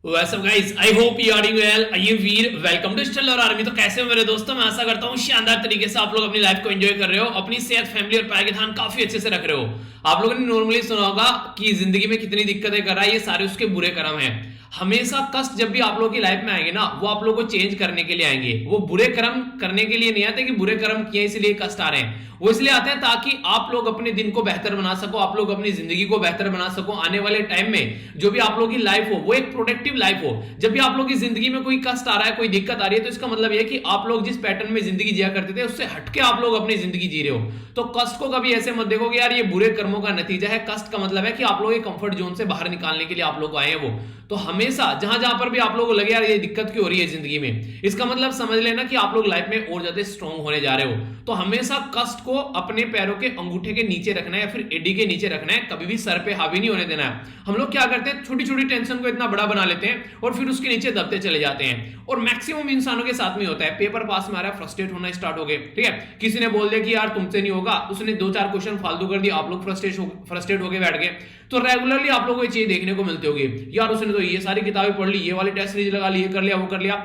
What's up guys? I hope you are doing well. आइए वीर, welcome to still और army. तो कैसे हो मेरे दोस्तों? मैं आशा करता हूँ शानदार तरीके से आप लोग अपनी लाइफ को एंजॉय कर रहे हो, अपनी सेहत, फैमिली और पढ़ाई का ध्यान काफी अच्छे से रख रहे हो। आप लोगों ने नॉर्मली सुना होगा कि जिंदगी में कितनी दिक्कतें कर रहा है, ये सारे उसके बुरे कर्म हैं। हमेशा कष्ट जब भी आप लोगों की लाइफ में आएंगे ना, वो आप लोगों को चेंज करने के लिए आएंगे। वो बुरे कर्म करने के लिए नहीं आते कि बुरे कर्म किए इसलिए कष्ट आ रहे हैं। वो इसलिए आते हैं ताकि आप लोग अपने दिन को बेहतर बना सको, आप लोग अपनी जिंदगी को बेहतर बना सको। आने वाले टाइम में जो भी आप लोगों की लाइफ हो वो एक प्रोडक्टिव लाइफ हो। जब भी आप लोग की जिंदगी में कोई कष्ट आ रहा है, कोई दिक्कत आ रही है, तो इसका मतलब यह कि आप लोग जिस पैटर्न में जिंदगी जिया करते थे उससे हटके आप लोग अपनी जिंदगी जी रहे हो। तो कष्ट को कभी ऐसे मत देखो कि यार ये बुरे कर्मों का नतीजा है। कष्ट का मतलब है कि आप लोग कंफर्ट जोन से बाहर निकालने के लिए आप लोग आए हैं। वो तो हमेशा जहां जहां पर भी आप लोगों को लगे यार ये दिक्कत क्यों हो रही है जिंदगी में, इसका मतलब समझ लेना कि आप लोग लाइफ में और ज्यादा स्ट्रांग होने जा रहे हो। तो हमेशा कष्ट को अपने पैरों के अंगूठे के नीचे रखना है या फिर एडी के नीचे रखना है, कभी भी सर पे हावी नहीं होने देना है। हम लोग क्या करते हैं, छोटी छोटी टेंशन को इतना बड़ा बना लेते हैं और फिर उसके नीचे दबते चले जाते हैं। और मैक्सिमम इंसानों के साथ में होता है, पेपर पास में आ रहा है, फ्रस्ट्रेट होना स्टार्ट हो गए। ठीक है, किसी ने बोल दिया कि यार तुमसे नहीं होगा, उसने दो चार क्वेश्चन फालतू कर दिया, आप लोग फ्रस्ट्रेट होकर बैठ गए। तो रेगुलरली आप लोगों को ये चीज देखने को मिलती होगी, यार उसने तो ये सारी किताबें पढ़ ली, ये वाली टेस्ट सीरीज लगा ली, ये कर लिया, वो कर लिया।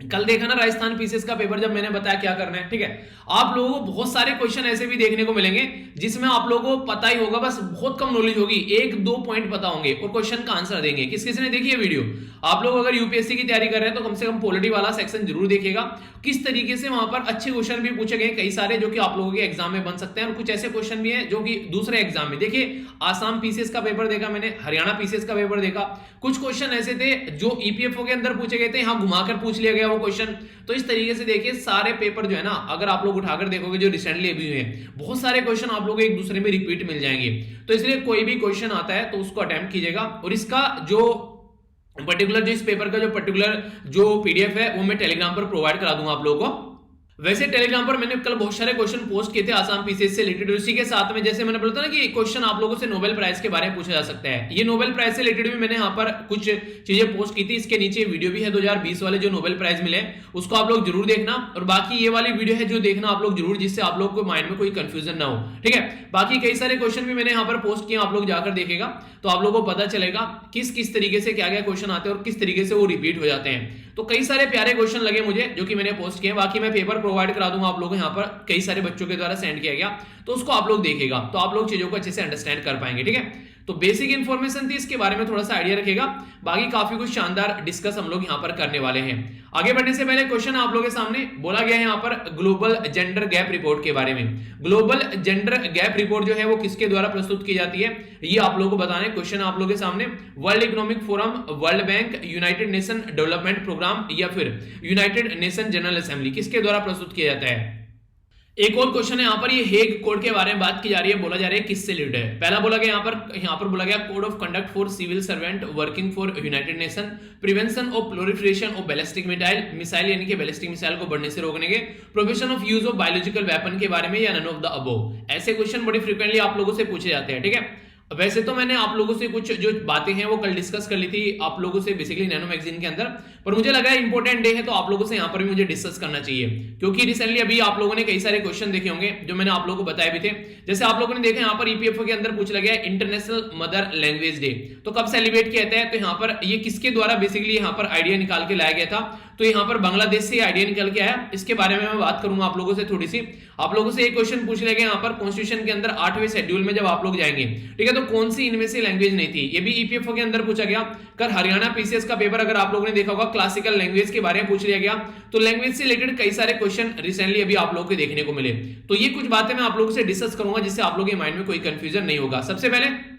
कल देखा ना राजस्थान पीसीएस का पेपर, जब मैंने बताया क्या करना है। ठीक है, आप लोगों को बहुत सारे क्वेश्चन ऐसे भी देखने को मिलेंगे जिसमें आप लोगों को पता ही होगा, बस बहुत कम नॉलेज होगी, एक दो पॉइंट पता होंगे और क्वेश्चन का आंसर देंगे। किस किसी ने देखी है वीडियो? आप लोग अगर यूपीएससी की तैयारी कर रहे हैं तो कम से कम पॉलिटी वाला सेक्शन जरूर देखिएगा। किस तरीके से वहां पर अच्छे क्वेश्चन भी पूछे गए कई सारे, जो कि आप लोगों के एग्जाम में बन सकते हैं। और कुछ ऐसे क्वेश्चन भी हैं जो कि दूसरे एग्जाम में, देखिए आसाम पीसीएस का पेपर देखा मैंने, हरियाणा पीसीएस का पेपर देखा, कुछ क्वेश्चन ऐसे थे जो ईपीएफओ के अंदर पूछे गए थे, यहां घुमाकर पूछ लिया गया वो क्वेश्चन। तो इस तरीके से देखिए सारे पेपर जो है ना, अगर आप लोग उठाकर देखोगे जो रिसेंटली अभी हुए हैं, बहुत सारे क्वेश्चन आप लोग एक दूसरे में रिपीट मिल जाएंगे। तो इसलिए कोई भी क्वेश्चन आता है तो उसको अटेम्प्ट कीजिएगा। और इसका जो पर्टिकुलर जो इस पेपर का जो पर्टिकुलर जो पीडीएफ है वो मैं टेलीग्राम पर प्रोवाइड करा दूंगा आप लोगों को। वैसे टेलीग्राम पर मैंने कल बहुत सारे क्वेश्चन पोस्ट किए थे आसाम पीसीएस से रिलेटेड। उसी के साथ में जैसे मैंने बोला था ना कि क्वेश्चन आप लोगों से नोबेल प्राइज के बारे में पूछा जा सकता है, ये नोबेल प्राइज से रिलेटेड भी मैंने यहाँ पर कुछ चीजें पोस्ट की थी। इसके नीचे वीडियो भी है 2020 वाले जो नोबेल प्राइज मिले, उसको आप लोग जरूर देखना। और बाकी ये वाली वीडियो है जो देखना आप लोग जरूर, जिससे आप लोग को माइंड में कोई कंफ्यूजन ना हो। ठीक है, बाकी कई सारे क्वेश्चन भी मैंने यहाँ पर पोस्ट किए, आप लोग जाकर देखेगा तो आप लोगों को पता चलेगा किस किस तरीके से क्या क्या क्वेश्चन आते हैं और किस तरीके से वो रिपीट हो जाते हैं। तो कई सारे प्यारे क्वेश्चन लगे मुझे जो कि मैंने पोस्ट किए। बाकी मैं पेपर प्रोवाइड करा दूंगा आप लोगों को, यहाँ पर कई सारे बच्चों के द्वारा सेंड किया गया, तो उसको आप लोग देखेगा तो आप लोग चीजों को अच्छे से अंडरस्टैंड कर पाएंगे। ठीक है, तो बेसिक इंफॉर्मेशन थी, इसके बारे में थोड़ा सा आइडिया रखेगा। बाकी काफी कुछ शानदार डिस्कस हम लोग यहाँ पर करने वाले हैं। आगे बढ़ने से पहले क्वेश्चन आप लोगों के सामने बोला गया है यहाँ पर ग्लोबल जेंडर गैप रिपोर्ट के बारे में। ग्लोबल जेंडर गैप रिपोर्ट जो है वो किसके द्वारा प्रस्तुत की जाती है, ये आप लोगों को बताना है। क्वेश्चन आप लोगों के सामने, World Economic Forum, World Bank, United Nation Development Programme या फिर यूनाइटेड नेशन जनरल असेंबली, किसके द्वारा प्रस्तुत किया जाता है। एक और क्वेश्चन है यहाँ पर, ये हेग कोड के बारे में बात की जा रही है, बोला जा रहा है किससे रिलेटेड है। पहला बोला गया यहाँ पर बोला गया code of conduct for civil servant working for United Nation, prevention of proliferation of ballistic missile यानी कि बैलिस्टिक मिसाइल को बढ़ने से रोकने के, prohibition of use of biological weapon के बारे में, या नन ऑफ द अबव। ऐसे क्वेश्चन बड़ी फ्रिक्वेंटली आप लोगों से पूछे जाते हैं। ठीक है, वैसे तो मैंने आप लोगों से कुछ जो बातें हैं वो कल डिस्कस कर ली थी आप लोगों से बेसिकली नैनो मैगजीन के अंदर, पर मुझे लगा इंपॉर्टेंट डे है तो आप लोगों से यहाँ पर भी मुझे डिस्कस करना चाहिए, क्योंकि रिसेंटली अभी आप लोगों ने कई सारे क्वेश्चन देखे होंगे जो मैंने आप लोगों को बताए भी थे। जैसे आप लोगों ने देखा यहाँ पर ईपीएफओ के अंदर पूछ लगा इंटरनेशनल मदर लैंग्वेज डे, तो कब सेलिब्रेट किया जाता है, तो यहाँ पर ये किसके द्वारा बेसिकली यहाँ पर आइडिया निकाल के लाया गया था, तो यहाँ पर बांग्लादेश से आइडिया निकल के आया। इसके बारे में मैं बात करूंगा आप लोगों से थोड़ी सी। आप लोगों से एक क्वेश्चन पूछ लेंगे यहाँ पर कॉन्स्टिट्यूशन के अंदर 8वें शेड्यूल में जब आप लोग जाएंगे, ठीक है, तो कौन सी इनमें से लैंग्वेज नहीं थी, ये भी ईपीएफओ के अंदर पूछा गया। कर हरियाणा पीसीएस का पेपर अगर आप लोगों ने देखा होगा, क्लासिकल लैंग्वेज के बारे में पूछ लिया गया। तो लैंग्वेज से रिलेटेड कई सारे क्वेश्चन रिसेंटली अभी आप लोगों को देखने को मिले, तो ये कुछ बातें मैं आप लोगों से डिस्कस करूंगा जिससे आप लोगों के माइंड में कोई कंफ्यूजन नहीं होगा। सबसे पहले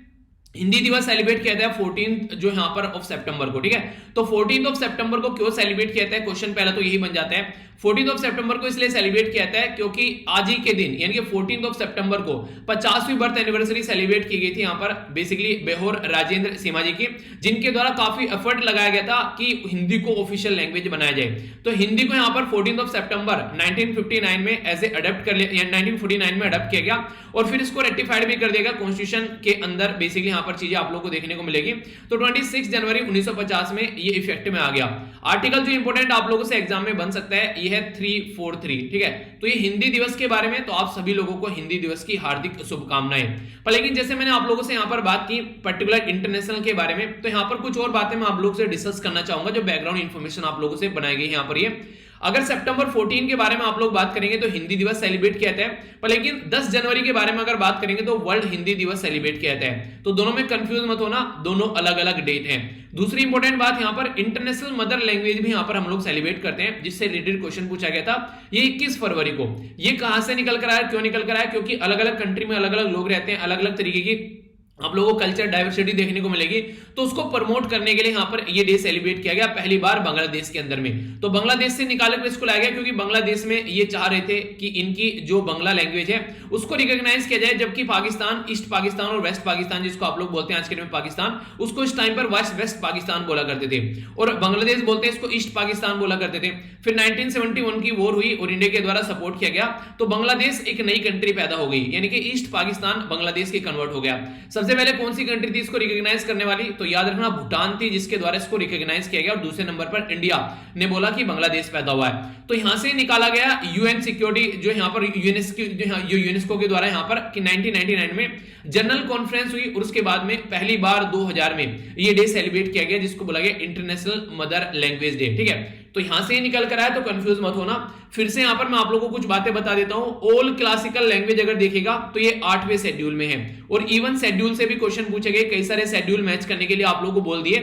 हिंदी दिवस सेलिब्रेट किया जाता है 14 जो यहां पर ऑफ सितंबर को। ठीक है, तो 14 ऑफ सितंबर को क्यों सेलिब्रेट किया जाता है, क्वेश्चन पहला तो यही बन जाता है। 14 ऑफ सितंबर को इसलिए सेलिब्रेट किया जाता है क्योंकि आज ही के दिन यानी कि 14 ऑफ सितंबर को 50वीं बर्थ एनिवर्सरी सेलिब्रेट की गई थी यहाँ पर बेसिकली बेहोर राजेंद्र सिम्हा जी की, जिनके द्वारा काफी एफर्ट लगाया गया था कि हिंदी को ऑफिशियल लैंग्वेज बनाया जाए। तो हिंदी को यहाँ पर 14 ऑफ सितंबर 1959 में एज ए अडॉप्ट कर लिया, 1949 में अडॉप्ट किया गया और फिर इसको रेक्टिफाइड भी कर दिया गया कॉन्स्टिट्यूशन के अंदर बेसिकली यहाँ पर चीजें आप लोगों को देखने को मिलेगी। तो 26 जनवरी 1950 में ये इफेक्ट में आ गया। आर्टिकल जो इंपोर्टेंट आप लोगों से एग्जाम में बन सकता है ये है 343, ठीक है। तो ये हिंदी दिवस के बारे में, तो आप सभी लोगों को हिंदी दिवस की हार्दिक शुभकामनाएं। पर लेकिन जैसे मैंने आप लोगों से यहाँ पर बात की पर्टिकुलर इंटरनेशनल के बारे में, तो यहाँ पर कुछ और बातें मैं आप लोगों से डिस्कस करना चाहूंगा जो बैकग्राउंड इन्फॉर्मेशन आप लोगों से बनाई गई यहाँ पर। ये अगर सितंबर 14 के बारे में आप लोग बात करेंगे तो हिंदी दिवस सेलिब्रेट किया जाता है, पर लेकिन 10 जनवरी के बारे में अगर बात करेंगे तो वर्ल्ड हिंदी दिवस सेलिब्रेट किया जाता है। तो दोनों में कंफ्यूज मत होना, दोनों अलग अलग डेट हैं। दूसरी इंपॉर्टेंट बात यहाँ पर इंटरनेशनल मदर लैंग्वेज भी यहाँ पर हम लोग सेलिब्रेट करते हैं, जिससे रिलेटेड क्वेश्चन पूछा गया था ये 21 फरवरी को। ये कहां से निकल कर आया, क्यों निकल कर आया? क्योंकि अलग अलग कंट्री में अलग अलग लोग रहते हैं, अलग अलग तरीके की आप लोगों को कल्चर डाइवर्सिटी देखने को मिलेगी, तो उसको प्रमोट करने के लिए यहाँ पर ये डे सेलिब्रेट किया गया पहली बार बांग्लादेश के अंदर में। तो बांग्लादेश से निकाल कर इसको लाया गया क्योंकि बांग्लादेश में ये चाह रहे थे कि इनकी जो बांग्ला लैंग्वेज है उसको रिकॉग्नाइज किया जाए, जबकि पाकिस्तान, ईस्ट पाकिस्तान और वेस्ट पाकिस्तान जिसको आप लोग बोलते हैं आज के टाइम में पाकिस्तान, उसको इस टाइम पर वेस्ट पाकिस्तान बोला करते थे और बांग्लादेश बोलते हैं इसको ईस्ट पाकिस्तान बोला करते थे। फिर 1971 की वॉर हुई और इंडिया के द्वारा सपोर्ट किया गया, तो बांग्लादेश एक नई कंट्री पैदा हो गई, यानी कि ईस्ट पाकिस्तान बांग्लादेश के कन्वर्ट हो गया। सबसे पहले कौन सी कंट्री थी इसको रिकॉग्नाइज करने वाली? तो याद रखना भूटान थी, जिसके द्वारा इसको रिकॉग्नाइज किया गया, और दूसरे नंबर पर इंडिया ने बोला कि बांग्लादेश पैदा हुआ है। तो यहां से निकाला गया यूएन सिक्योरिटी, जो यहां पर यूनेस्को के द्वारा यहां पर 1999 में जनरल कॉन्फ्रेंस हुई और उसके बाद में पहली बार 2000 में ये डे सेलिब्रेट किया गया, जिसको बोला गया इंटरनेशनल मदर लैंग्वेज डे, ठीक है। तो यहां से निकल कर आया, तो कंफ्यूज मत होना। फिर से यहां पर मैं आप लोगों को कुछ बातें बता देता हूं। ऑल क्लासिकल लैंग्वेज अगर देखेगा तो ये 8वें शेड्यूल में है, और इवन शेड्यूल से भी क्वेश्चन पूछे गए, कई सारे शेड्यूल मैच करने के लिए आप लोगों को बोल दिए।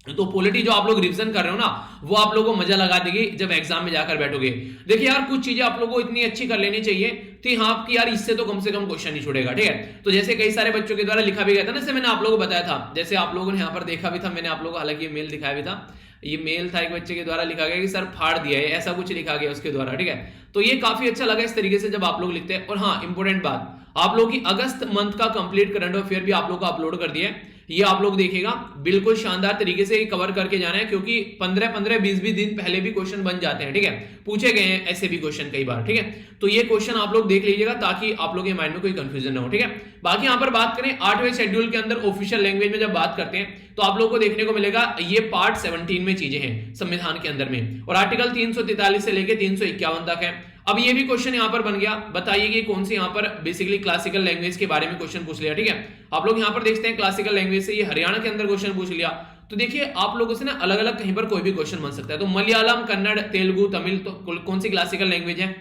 तो पॉलिटी जो आप लोग रिवीजन कर रहे हो ना, वो आप लोगों को मजा लगा देगी जब एग्जाम में जाकर बैठोगे। देखिए यार, कुछ चीजें आप लोगों को इतनी अच्छी कर लेनी चाहिए कि हाँ कि यार इससे तो कम से कम क्वेश्चन नहीं छूटेगा, ठीक है। तो जैसे कई सारे बच्चों के द्वारा लिखा भी गया था ना, जैसे मैंने आप लोगों को बताया था, जैसे आप लोगों ने यहाँ पर देखा भी था, मैंने आप लोगों को हालांकि ये मेल दिखाया भी था, ये मेल था एक बच्चे के द्वारा लिखा गया कि सर फाड़ दिया है, ऐसा कुछ लिखा गया उसके द्वारा, ठीक है। तो ये काफी अच्छा लगा इस तरीके से जब आप लोग लिखते हैं। और हाँ, इंपॉर्टेंट बात, आप लोगों की अगस्त मंथ का कंप्लीट करंट अफेयर भी आप लोग को अपलोड कर दिया है, ये आप लोग देखिएगा, बिल्कुल शानदार तरीके से कवर करके जाना है, क्योंकि 15-15, 20-20 दिन पहले भी क्वेश्चन बन जाते हैं, ठीक है, पूछे गए हैं ऐसे भी क्वेश्चन कई बार, ठीक है। तो ये क्वेश्चन आप लोग देख लीजिएगा ताकि आप लोग के माइंड में कोई कंफ्यूजन ना हो, ठीक है। बाकी यहां पर बात करें 8वें शेड्यूल के अंदर ऑफिशियल लैंग्वेज में जब बात करते हैं तो आप लोगों को देखने को मिलेगा ये पार्ट 17 में चीजें हैं संविधान के अंदर में, और आर्टिकल 343 से लेकर 351 तक है। अब ये भी क्वेश्चन यहां पर बन गया, बताइए कि कौन सी यहां पर बेसिकली क्लासिकल लैंग्वेज के बारे में क्वेश्चन पूछ लिया, ठीक है। आप लोग यहां पर देखते हैं क्लासिकल लैंग्वेज से ये हरियाणा के अंदर क्वेश्चन पूछ लिया। तो देखिए आप लोगों से ना अलग अलग कहीं पर कोई भी क्वेश्चन बन सकता है। तो मलयालम, कन्नड़, तेलुगु, तमिल, तो कौन सी क्लासिकल लैंग्वेज है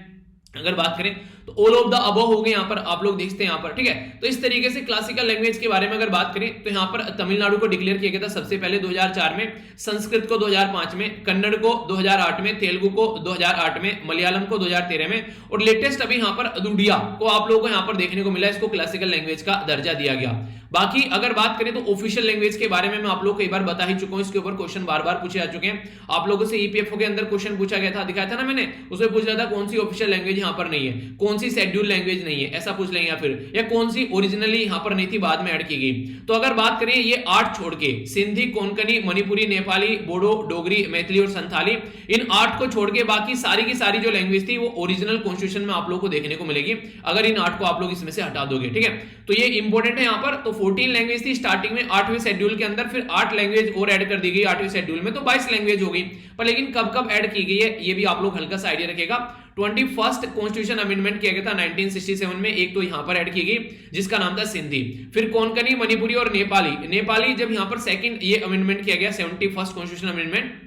अगर बात करें तो ऑल ऑफ द अबव हो गए, यहां पर आप लोग देखते हैं यहां पर, ठीक है। तो इस तरीके से क्लासिकल लैंग्वेज के बारे में अगर बात करें तो यहां पर तमिलनाडु को डिक्लेयर किया गया था सबसे पहले 2004 में, संस्कृत को 2005 में, कन्नड़ को 2008 में, तेलुगु को 2008 में, मलयालम को 2013 में, और लेटेस्ट अभी यहां पर उड़िया को आप लोगों को यहां पर देखने को मिला, इसको क्लासिकल लैंग्वेज का दर्जा दिया गया। बाकी अगर बात करें तो ऑफिशियल लैंग्वेज के बारे में मैं आप लोग कई बार बता ही चुका हूं, इसके ऊपर क्वेश्चन बार बार पूछे जा चुके हैं। आप लोगों से ईपीएफओ के अंदर क्वेश्चन पूछा गया था, दिखाया था ना मैंने, उसमें पूछ रहा था कौन सी ऑफिशियल लैंग्वेज यहां पर नहीं है, कौन सी शेड्यूल लैंग्वेज नहीं है, ऐसा पूछ लेंगे, या कौन सी ओरिजिनली यहां पर नहीं थी बाद में ऐड की गई। तो अगर बात करें ये 8 छोड़ के, सिंधी, कोंकणी, मणिपुरी, नेपाली, बोडो, डोगरी, मैथिली और संथाली, इन 8 को छोड़ के बाकी सारी की सारी जो लैंग्वेज थी वो ओरिजिनल कॉन्स्टिट्यूशन में आप लोगों को देखने को मिलेगी, अगर इन 8 को आप लोग इसमें से हटा दोगे, ठीक है। तो ये इंपॉर्टेंट है यहां पर। तो 14 लैंग्वेज थी स्टार्टिंग में 8वें शेड्यूल के अंदर, फिर 8 लैंग्वेज और ऐड कर दी गई 8वें शेड्यूल में, तो 22 लैंग्वेज हो गई। पर लेकिन कब कब ऐड की गई है ये भी आप लोग हल्का सा आइडिया रखेगा। 21st कॉन्स्टिट्यूशन अमेंडमेंट किया गया था 1967 में, एक तो यहां पर ऐड की गई जिसका नाम था सिंधी, फिर कोंकणी, मणिपुरी और नेपाली जब यहां पर सेकंड ये अमेंडमेंट किया गया 71st कॉन्स्टिट्यूशन अमेंडमेंट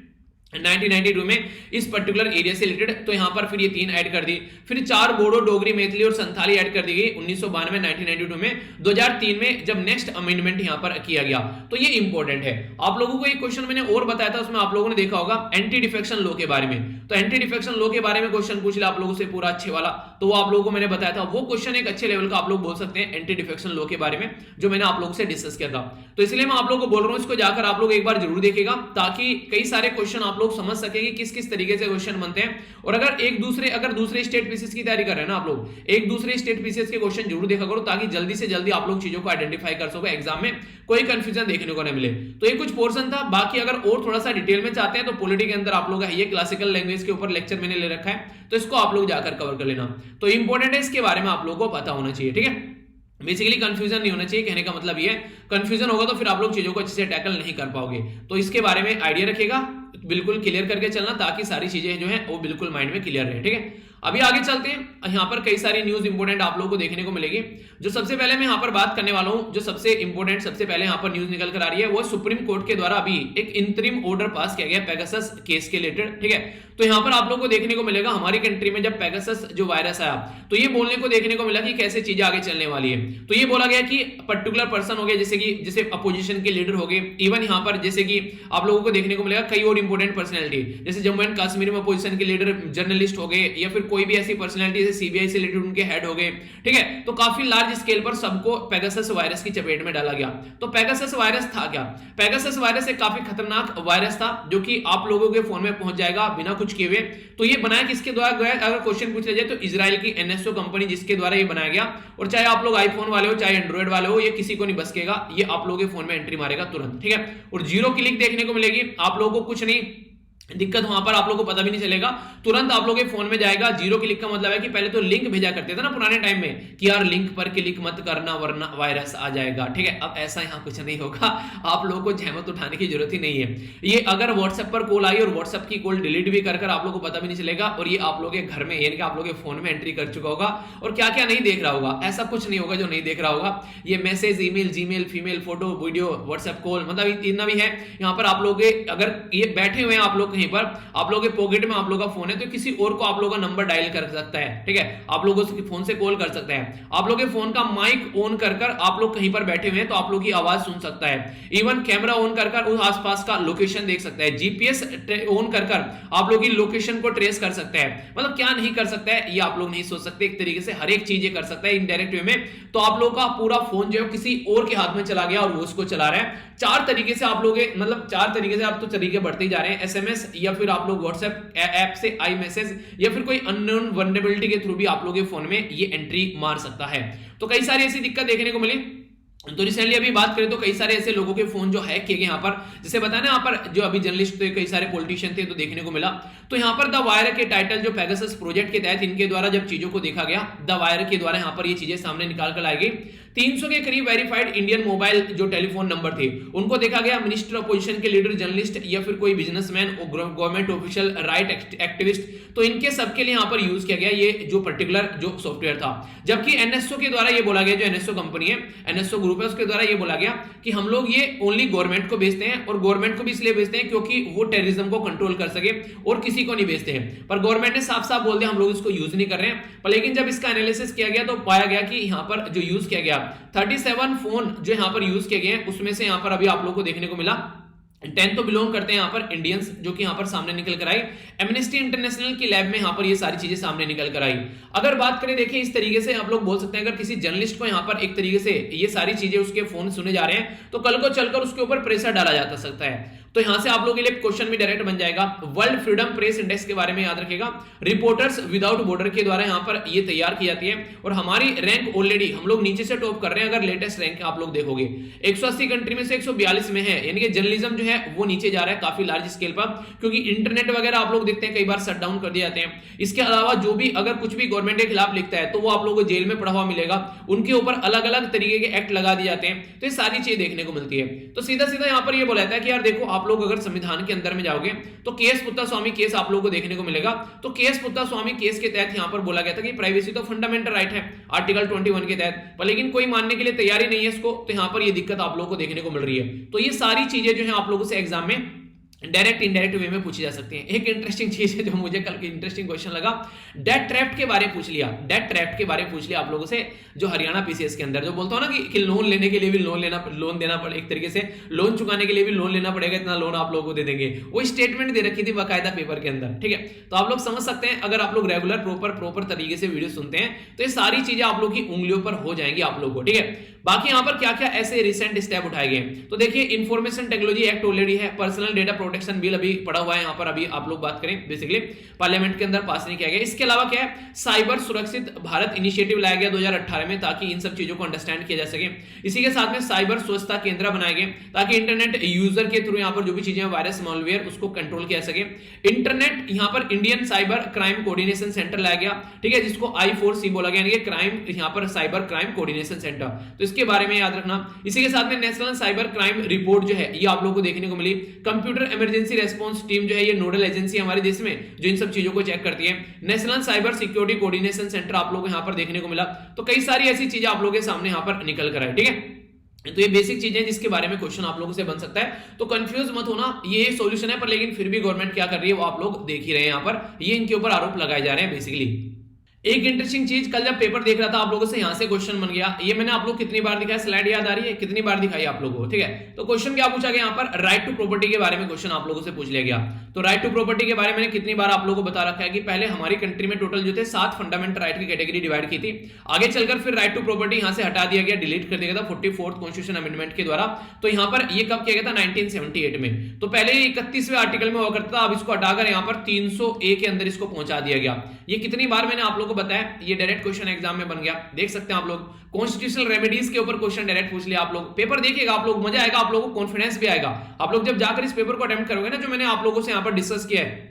1992 में इस पर्टिकुलर एरिया से रिलेटेड, तो यहां पर फिर ये 3 ऐड कर दी, फिर 4 बोडो, डोगरी, मैथिली और संथाली ऐड कर दी गई 1992 1992 में। 2003 में जब नेक्स्ट अमेंडमेंट यहां पर किया गया, तो ये इंपॉर्टेंट है। आप लोगों को एक क्वेश्चन मैंने और बताया था, उसमें आप लोगों ने देखा होगा एंटी डिफेक्शन लॉ के बारे में। तो एंटी डिफेक्शन लॉ के बारे में क्वेश्चन पूछ लिया आप लोगों से पूरा अच्छे वाला, तो वो आप लोगों को मैंने बताया था, वो क्वेश्चन एक अच्छे लेवल का आप लोग बोल सकते हैं एंटी डिफेक्शन लॉ के बारे में, जो मैंने आप लोगों से डिस्कस किया था। तो इसलिए मैं आप लोगों को बोल रहा हूं, इसको जाकर आप लोग एक बार जरूर देखिएगा, ताकि कई सारे क्वेश्चन आप लोग समझ सकेंगे किस किस तरीके से क्वेश्चन बनते हैं। और अगर दूसरे स्टेट पीसीएस की तैयारी कर रहे हैं ना आप लोग, एक दूसरे स्टेट पीसीएस के क्वेश्चन जरूर देखा करो, ताकि जल्दी से जल्दी आप लोग चीजों को आइडेंटिफाई कर सको, एग्जाम में कोई कंफ्यूजन देखने को न मिले। तो ये कुछ पोर्शन था। बाकी अगर और थोड़ा सा डिटेल में चाहते हैं तो पॉलिटी के अंदर आप लोग ये क्लासिकल लैंग्वेज के ऊपर लेक्चर मैंने ले रखा है, तो इसको आप लोग जाकर कवर कर लेना। तो इंपॉर्टेंट है, इसके बारे में आप लोगों को पता होना चाहिए, ठीक है। बेसिकली कंफ्यूजन नहीं होना चाहिए, कहने का मतलब ये है, कंफ्यूजन होगा तो फिर आप लोग चीजों को अच्छे से टैकल नहीं कर पाओगे। तो इसके बारे में आइडिया रखिएगा, बिल्कुल क्लियर करके चलना, ताकि सारी चीजें जो है वो बिल्कुल माइंड में क्लियर रहे। ठीक है, अभी आगे चलते हैं। यहाँ पर कई सारी न्यूज इंपोर्टेंट आप लोगों को देखने को मिलेगी। जो सबसे पहले मैं यहाँ पर बात करने वाला हूँ, जो सबसे इंपोर्टेंट सबसे पहले यहाँ पर न्यूज निकल कर आ रही है, वो सुप्रीम कोर्ट के द्वारा अभी एक इंतरिम ऑर्डर पास किया गया पेगासस केस के रिलेटेड। ठीक है, तो यहाँ पर आप लोगों को देखने को मिलेगा हमारी कंट्री में जब पेगासस जो वायरस आया, तो ये बोलने को देखने को मिला कि कैसे चीजें आगे चलने वाली है। तो ये बोला गया कि पर्टिकुलर पर्सन हो गए, जैसे अपोजिशन के लीडर हो गए, इवन यहाँ पर जैसे कि आप लोगों को देखने को मिलेगा कई और इंपोर्टेंट पर्सनैलिटी, जैसे जम्मू एंड कश्मीर में अपोजिशन के लीडर जर्नलिस्ट हो गए, या फिर कोई भी ऐसी पर्सनैलिटी जैसे सीबीआई से रिलेटेड उनके हेड हो गए। ठीक है, तो काफी लार्ज स्केल पर सबको पेगासस वायरस की चपेट में डाला गया। तो पेगासस वायरस था क्या? पेगासस वायरस एक काफी खतरनाक वायरस था, जो कि आप लोगों के फोन में पहुंच जाएगा बिना कुछ किए हुए। तो ये बनाया किसके द्वारा गया, अगर क्वेश्चन पूछा जाए तो इजराइल की एनएसओ कंपनी, जिसके द्वारा ये बनाया गया। और चाहे आप लोग आईफोन वाले हो चाहे एंड्रॉइड वाले हो, ये किसी को नहीं बसकेगा, ये आप लोगों के फोन में एंट्री मारेगा तुरंत। ठीक है, और जीरो क्लिक देखने को मिलेगी आप लोगों को, कुछ नहीं दिक्कत वहां पर आप लोगों को पता भी नहीं चलेगा, तुरंत आप लोगों के फोन में जाएगा। जीरो क्लिक का मतलब है कि पहले तो लिंक भेजा करते थे ना पुराने टाइम में कि यार लिंक पर क्लिक मत करना वरना वायरस आ जाएगा। ठीक है, अब ऐसा यहां कुछ नहीं होगा, आप लोगों को जहमत उठाने की जरूरत ही नहीं है। ये अगर व्हाट्सएप पर कॉल आई और व्हाट्सएप की कॉल डिलीट भी कर आप लोगों को पता भी नहीं चलेगा, और ये आप लोगों के घर में यानी कि आप लोगों के फोन में एंट्री कर चुका होगा, और क्या क्या नहीं देख रहा होगा, ऐसा कुछ नहीं होगा जो नहीं देख रहा होगा। ये message, email, Gmail, female, photo, video, WhatsApp call, मतलब इतना भी है। यहाँ पर आप लोग अगर ये बैठे हुए हैं आप लोग कहीं पर, आप लोगों के पॉकेट में आप लोगों का फोन है, तो किसी और को आप लोगों का नंबर डायल कर सकता है। ठीक है, आप लोगों के फोन से कॉल कर सकते हैं, आप लोगों के फोन का माइक ऑन कर आप लोग कहीं पर बैठे हुए हैं तो आप लोगों की आवाज सुन सकता है। इवन कैमरा ऑन कर उस आसपास का लोकेशन देख सकता है। जीपीएस ऑन कर आप लोगों की लोकेशन को ट्रेस कर सकता है। मतलब क्या नहीं कर सकता है ये आप लोग नहीं सोच सकते। एक तरीके से हर एक चीज कर सकता है इनडायरेक्ट वे में। तो आप लोगों का पूरा फोन जो है किसी और के हाथ में चला गया और वो उसको चला रहा है। चार तरीके से आप लोग, मतलब चार तरीके से आप तो तरीके बढ़ते ही जा रहे हैं, एसएमएस, या फिर आप लोग व्हाट्सएप ऐप से आई मैसेज, या फिर कोई अननोन वल्नरेबिलिटी के थ्रू भी आप लोगों के फोन में ये एंट्री मार सकता है। तो कई सारी ऐसी दिक्कत देखने को मिली। तो रिसेंटली अभी बात करें तो कई सारे ऐसे लोगों के फोन जो हैक किए गए यहाँ पर, जैसे बताया ना यहाँ पर जो अभी जर्नलिस्ट थे, कई सारे पॉलिटिशियन थे, तो देखने को मिला। तो यहाँ पर द वायर के टाइटल जो पेगासस प्रोजेक्ट के तहत इनके द्वारा जब चीजों को देखा गया, द वायर के द्वारा यहाँ पर ये चीजें सामने निकाल कर लाई गई। 300 के करीब वेरीफाइड इंडियन मोबाइल जो टेलीफोन नंबर थे उनको देखा गया। मिनिस्टर अपोजिशन के लीडर, जर्नलिस्ट, या फिर कोई businessman, government official, right activist, तो इनके सबके लिए यहाँ पर यूज किया गया ये जो पर्टिकुलर जो सॉफ्टवेयर था। जबकि एनएसओ के द्वारा ये बोला गया, जो एनएसओ कंपनी है, एनएसओ ग्रुप है, उसके द्वारा ये बोला गया कि हम लोग ये ओनली गवर्नमेंट को बेचते हैं, और गवर्नमेंट को भी इसलिए बेचते हैं क्योंकि वो टेररिज्म को कंट्रोल कर सके, और किसी को नहीं बेचते हैं। पर गवर्नमेंट ने साफ साफ बोल दिया हम लोग इसको यूज नहीं कर रहे हैं। पर लेकिन जब इसका एनालिसिस किया गया तो पाया गया कि यहाँ पर जो यूज किया गया 37 फोन जो यहाँ पर यूज किए गए हैं, उसमें से यहाँ पर अभी आप लोगों को देखने को मिला 10 तो बिलोंग करते हैं यहाँ पर इंडियंस, जो कि यहाँ पर सामने निकल कर आई। एमनेस्टी इंटरनेशनल की लैब में यहाँ पर ये सारी चीजें सामने निकल कर आई। अगर बात करें, देखिए इस तरीके से आप लोग बोल सकते हैं, अगर किसी जर्नलिस्ट को यहाँ पर एक तरीके से ये सारी चीजें उसके फोन सुने जा रहे हैं, तो कल को चलकर उसके ऊपर प्रेशर डाला जा सकता है। तो यहां से आप लोगों के लिए क्वेश्चन भी डायरेक्ट बन जाएगा। वर्ल्ड फ्रीडम प्रेस इंडेक्स के बारे में याद रखिएगा, रिपोर्टर्स विदाउट बॉर्डर के द्वारा यहां पर ये तैयार की जाती है, और हमारी रैंक ऑलरेडी हम लोग नीचे से टॉप कर रहे हैं। अगर लेटेस्ट रैंक आप लोग देखोगे 180 कंट्री में से 142 में है, यानी कि जर्नलिज्म जो है वो नीचे जा रहा है काफी लार्ज स्केल पर, क्योंकि इंटरनेट वगैरह आप लोग देखते हैं कई बार शट डाउन कर दिए जाते हैं। इसके अलावा जो भी अगर कुछ भी गवर्नमेंट के खिलाफ लिखता है तो वो आप लोगों को जेल में पड़ा हुआ मिलेगा, उनके ऊपर अलग अलग तरीके के एक्ट लगा दिए जाते हैं। तो ये सारी चीजें देखने को मिलती है। तो सीधा सीधा यहां पर ये बोला जाता है कि यार देखो, आप लोग अगर संविधान के अंदर में जाओगे तो केएस पुत्तास्वामी केस आप लोगों को देखने को मिलेगा। तो केएस पुत्तास्वामी केस के तहत यहां पर बोला गया था कि प्राइवेसी तो फंडामेंटल राइट है आर्टिकल 21 के तहत, पर लेकिन कोई मानने के लिए तैयारी नहीं है इसको। तो यहां पर ये दिक्कत आप लोगों को देखने को मिल रही है। तो ये सारी चीजें जो है आप लोगों से एग्जाम में डायरेक्ट इनडायरेक्ट वे में पूछी जा सकती है। एक इंटरेस्टिंग चीज है जो मुझे कल इंटरेस्टिंग क्वेश्चन लगा, डेट ट्रैप के बारे में पूछ लिया। डेट ट्रैप के बारे में पूछ लिया आप लोगों से, जो हरियाणा पीसीएस के अंदर जो बोलता हूं ना कि लोन लेने के लिए भी लोन देना पड़े, एक तरीके से लोन चुकाने के लिए भी लोन लेना पड़ेगा, इतना लोन आप लोगों को दे देंगे, वो स्टेटमेंट दे रखी थी बाकायदा पेपर के अंदर। ठीक है, तो आप लोग समझ सकते हैं अगर आप लोग रेगुलर प्रॉपर तरीके से वीडियो सुनते हैं तो ये सारी चीजें आप लोग की उंगलियों पर हो जाएंगी आप लोगों को। ठीक है, बाकी यहां पर क्या क्या ऐसे रिसेंट स्टेप उठाए गए, तो देखिए इंफॉर्मेशन टेक्नोलॉजी एक्ट ऑलरेडी है, पर्सनल डेटा प्रोटेक्शन बिल अभी पड़ा हुआ है यहाँ पर, अभी आप लोग बात करें बेसिकली पार्लियामेंट के अंदर पास नहीं किया गया। इसके अलावा क्या है, साइबर सुरक्षित भारत इनिशिएटिव लाया गया 2018 में, ताकि इन सब चीजों को अंडरस्टैंड किया जा सके। इसी के साथ में साइबर स्वच्छता केंद्र बनाए गए ताकि इंटरनेट यूजर के थ्रू यहाँ पर जो भी चीजें वायरस मॉलवेयर उसको कंट्रोल किया सके। इंटरनेट यहाँ पर Indian cyber crime coordination centre लाया गया, ठीक है, जिसको I4C बोला गया, यानी क्राइम यहाँ पर साइबर क्राइम कोऑर्डिनेशन सेंटर, तो इसके बारे में याद रखना। इसी के साथ में नेशनल साइबर क्राइम रिपोर्ट जो है ये आप लोगों को देखने को मिली। कंप्यूटर इमरजेंसी रेस्पॉन्स टीम जो है ये नोडल एजेंसी हमारे देश में जो इन सब चीजों को चेक करती है। National cyber security coordination centre आप लोगों को यहाँ पर देखने को मिला। तो कई सारी ऐसी चीजें आप लोगों के सामने यहाँ पर निकल कर आए, ठीक है। तो ये बेसिक चीजें जिसके बारे में क्वेश्चन आप लोगों से बन सकता है, तो कंफ्यूज मत होना, ये सॉल्यूशन है पर लेकिन फिर भी गवर्नमेंट क्या कर रही है वो आप लोग देख ही रहे हैं। यहाँ पर ये इनके ऊपर आरोप लगाए जा रहे हैं बेसिकली। एक इंटरेस्टिंग चीज, कल जब पेपर देख रहा था आप लोगों से यहां से क्वेश्चन बन गया, ये मैंने आप लोग कितनी बार दिखाया, स्लाइड याद आ रही है, कितनी बार दिखाई आप लोगों को, ठीक है। तो क्वेश्चन क्या पूछा गया यहाँ पर, राइट टू प्रॉपर्टी के बारे में क्वेश्चन आप लोगों से पूछ लिया गया। तो राइट टू प्रॉपर्टी के बारे में कितनी बार आप लोगों को बता रखा है कि पहले हमारी कंट्री में टोटल जो थे 7 फंडामेंटल राइट की कैटेगरी डिवाइड की थी, आगे चलकर फिर राइट टू प्रॉपर्टी यहां से हटा दिया गया, डिलीट कर दिया गया था 44th कॉन्स्टिट्यूशन अमेंडमेंट के द्वारा। तो यहाँ पर ये कब किया गया था, 1978 में। तो पहले 31वें आर्टिकल में हुआ करता था, अब इसको हटाकर यहाँ पर 300A के अंदर इसको पहुंचा दिया गया। ये कितनी बार मैंने आप लोगों को बताया, ये डायरेक्ट क्वेश्चन एग्जाम में बन गया, देख सकते हैं आप लोग। कॉन्स्टिट्यूशनल रेमेडीज के ऊपर क्वेश्चन डायरेक्ट पूछ लिया आप लोग, पेपर देखिएगा आप लोग, मजा आएगा, आप लोगों को कॉन्फिडेंस भी आएगा। आप लोग जब जाकर इस पेपर को अटेम्प्ट करोगे ना, जो मैंने आप लोगों से यहाँ पर डिस्कस किया है,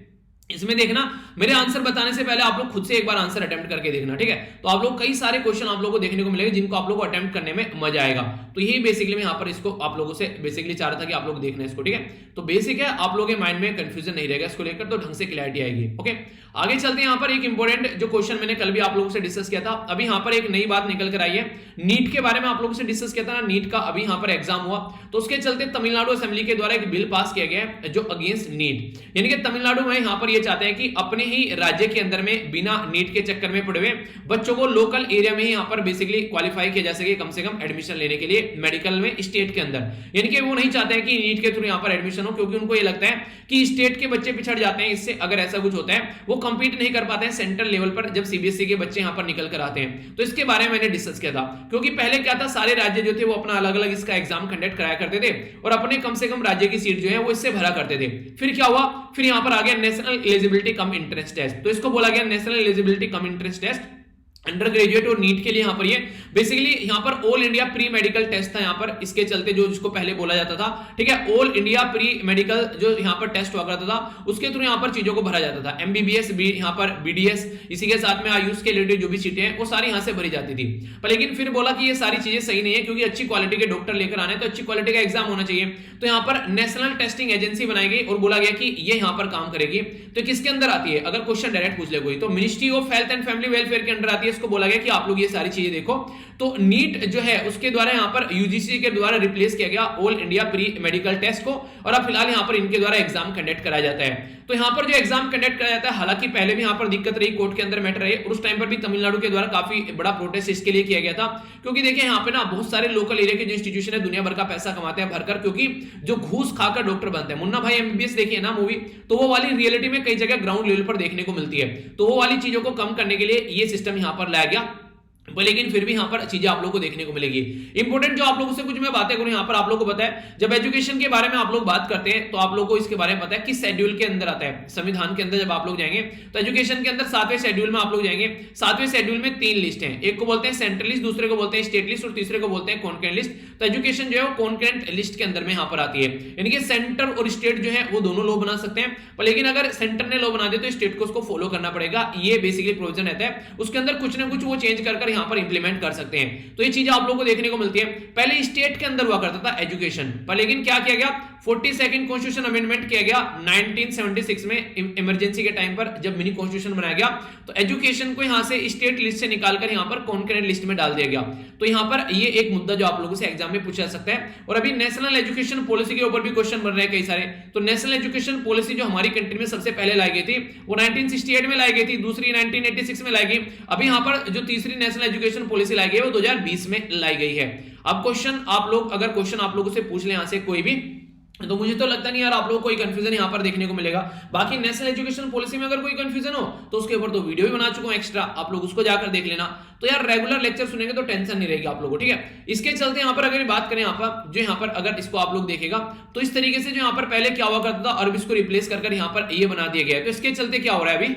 इसमें देखना मेरे आंसर बताने से पहले आप लोग खुद से एक बार आंसर अटेम्प्ट करके देखना, ठीक है। तो आप लोग कई सारे क्वेश्चन आप लोगों को देखने को मिलेंगे जिनको आप लोगों को अटेम्प्ट करने में मजा आएगा। तो यही बेसिकली मैं यहाँ पर इसको आप लोगों से बेसिकली चाह रहा था कि आप लोग देखना इसको, ठीक है। तो बेसिक है, आप लोगों के माइंड में कंफ्यूजन नहीं रहेगा इसको लेकर, तो ढंग से क्लैरिटी आएगी। ओके, आगे चलते हैं। यहाँ पर एक इंपॉर्टेंट जो क्वेश्चन मैंने कल भी आप लोगों से डिस्कस किया था, अभी यहाँ पर एक नई बात निकल कर आई है, नीट के बारे में आप लोगों से डिस्कस किया था ना, नीट का अभी यहाँ पर एग्जाम हुआ, तो उसके चलते तमिलनाडु असेंबली के द्वारा एक बिल पास किया गया है जो अगेंस्ट नीट, यानी कि तमिलनाडु में यहाँ पर ये चाहते हैं कि अपने ही राज्य के अंदर में बिना नीट के चक्कर में पड़े हुए बच्चों को लोकल एरिया में ही यहाँ पर बेसिकली क्वालिफाई किया जा सके, कम से कम एडमिशन लेने के लिए मेडिकल में स्टेट के अंदर। यानी कि वो नहीं चाहते हैं कि नीट के थ्रू यहाँ पर एडमिशन हो, क्योंकि उनको ये लगता है कि स्टेट के बच्चे पिछड़ जाते हैं, इससे अगर ऐसा कुछ होता है वो कंपीट नहीं कर पाते हैं सेंट्रल लेवल पर जब सीबीएसई के बच्चे यहाँ पर निकल कर आते हैं। तो इसके बारे में मैंने डिस्कस किया था, क्योंकि पहले क्या था, सारे राज्य जो थे वो अपना अलग अलग इसका एग्जाम कंडक्ट कराया करते थे और अपने कम से कम राज्य की सीट जो है वो इससे भरा करते थे। फिर क्या हुआ, फिर यहाँ पर आ गया national eligibility cum entrance test, तो इसको बोला गया national eligibility cum entrance test undergraduate और नीट के लिए। यहाँ पर ये बेसिकली यहाँ पर all India pre medical test था यहाँ पर, इसके चलते जो जिसको पहले बोला जाता था, ठीक है, ऑल इंडिया प्री मेडिकल जो यहाँ पर टेस्ट हुआ करता था, उसके थ्रू यहाँ पर चीजों को भरा जाता था। एमबीबीएस भी यहाँ पर बीडीएस, इसी के साथ में आयुष के रिलेटेड जो भी सीटें हैं वो सारी यहाँ से भरी जाती थी। पर लेकिन फिर बोला कि ये सारी चीजें सही नहीं है, क्योंकि अच्छी क्वालिटी के डॉक्टर लेकर आने तो अच्छी क्वालिटी का एग्जाम होना चाहिए। तो यहाँ पर नेशनल टेस्टिंग एजेंसी बनाई गई और बोला गया कि ये यहाँ पर काम करेगी। तो किसके अंदर आती है, अगर क्वेश्चन डायरेक्ट पूछ ले कोई, तो ministry of health and family welfare के अंदर आती है। इसको बोला गया कि आप लोग ये सारी चीजें देखो। तो नीट जो है उसके द्वारा यहाँ पर यूजीसी के द्वारा रिप्लेस किया गया all India pre medical test को, और अब फिलहाल यहाँ पर इनके द्वारा एग्जाम कंडक्ट कराया जाता है। तो यहाँ पर जो एग्जाम कंडक्ट कराया जाता है, हालांकि पहले भी यहाँ पर दिक्कत रही, कोर्ट के अंदर मैटर रही, और उस टाइम पर भी तमिलनाडु के द्वारा काफी बड़ा प्रोटेस्ट इसके लिए किया गया था, क्योंकि देखिए यहाँ पे ना बहुत सारे लोकल एरिया के जो इंस्टीट्यूशन है दुनिया भर का पैसा कमाते हैं भरकर, क्योंकि जो घूस खाकर डॉक्टर बनते हैं, मुन्ना भाई एमबीबीएस देखिए ना मूवी, तो वो वाली रियलिटी में कई जगह ग्राउंड लेवल पर देखने को मिलती है। तो वो वाली चीजों को कम करने के लिए ये सिस्टम यहाँ पर लाया गया, लेकिन फिर भी यहाँ पर चीजें आप लोगों को देखने को मिलेगी। इंपॉर्टेंट जो आप लोगों से कुछ मैं बातें करूं यहाँ पर आप लोगों को पता है, जब एजुकेशन के बारे में आप लोग बात करते हैं तो आप लोगों को इसके बारे में पता है कि शेड्यूल के अंदर आता है, संविधान के अंदर जब आप लोग जाएंगे तो एजुकेशन के अंदर 7वें शेड्यूल में आप लोग जाएंगे। 7वें शेड्यूल में 3 लिस्ट है, एक को बोलते हैं सेंट्रल लिस्ट, दूसरे को बोलते हैं स्टेट लिस्ट और तीसरे को बोलते हैं कॉन्करेंट लिस्ट। तो एजुकेशन जो है वो कॉन्करेंट लिस्ट के अंदर में यहाँ पर आती है, यानी कि सेंटर और स्टेट जो है वो दोनों लॉ बना सकते हैं, पर लेकिन अगर सेंटर ने लॉ बना दे तो स्टेट को उसको फॉलो करना पड़ेगा। ये बेसिकली प्रोविजन रहता है, उसके अंदर कुछ ना कुछ वो चेंज कर यहाँ पर इंप्लीमेंट सकते हैं। तो ये चीजें आप लोगों को देखने को मिलती है। पहले स्टेट के अंदर हुआ करता था एजुकेशन, पर लेकिन क्या किया गया, 42nd कॉन्स्टिट्यूशन अमेंडमेंट किया गया 1976 में, इमरजेंसी के टाइम पर जब मिनी कॉन्स्टिट्यूशन बनाया गया, तो एजुकेशन को यहां से स्टेट लिस्ट से निकालकर यहां पर कॉन्करेंट लिस्ट में डाल दिया गया। तो यहां पर ये एक मुद्दा जो आप लोगों से एग्जाम में पूछा जा सकता है। और अभी नेशनल एजुकेशन पॉलिसी के ऊपर भी क्वेश्चन बन रहे हैं कई सारे। तो नेशनल एजुकेशन पॉलिसी जो हमारी कंट्री में सबसे पहले लाई गई थी वो 1968 में लाई गई थी, दूसरी 1986 में लाई गई, अभी यहां पर जो तीसरी नेशनल एजुकेशन पॉलिसी लाई गई वो 2020 में लाई गई है। अब क्वेश्चन आप लोग, अगर क्वेश्चन आप लोगों से पूछ ले यहां से कोई भी, तो मुझे तो लगता नहीं यार आप लोगों को कोई कंफ्यूजन यहाँ पर देखने को मिलेगा। बाकी नेशनल एजुकेशन पॉलिसी में अगर कोई कंफ्यूजन हो तो उसके ऊपर तो वीडियो भी बना चुका हूं एक्स्ट्रा, आप लोग उसको जाकर देख लेना। तो यार रेगुलर लेक्चर सुनेंगे तो टेंशन नहीं रहेगी आप लोगों को, ठीक है। इसके चलते यहाँ पर अगर बात करें, यहाँ पर जो यहाँ पर अगर इसको आप लोग देखेगा तो इस तरीके से जो यहाँ पर पहले क्या हुआ करता था और इसको रिप्लेस कर यहाँ पर ये बना दिया गया है। तो इसके चलते क्या हो रहा है, अभी